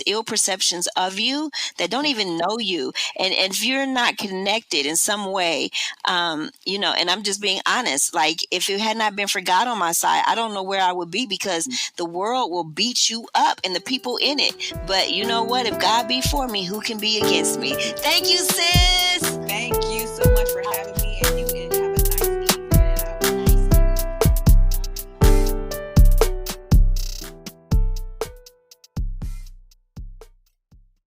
ill perceptions of you that don't even know you. And if you're not connected in some way, and I'm just being honest, like if it had not been for God on my side, I don't know where I would be, because the world will beat you up and the people in it. But you know what? If God be for me, who can be against me? Thank you, sis.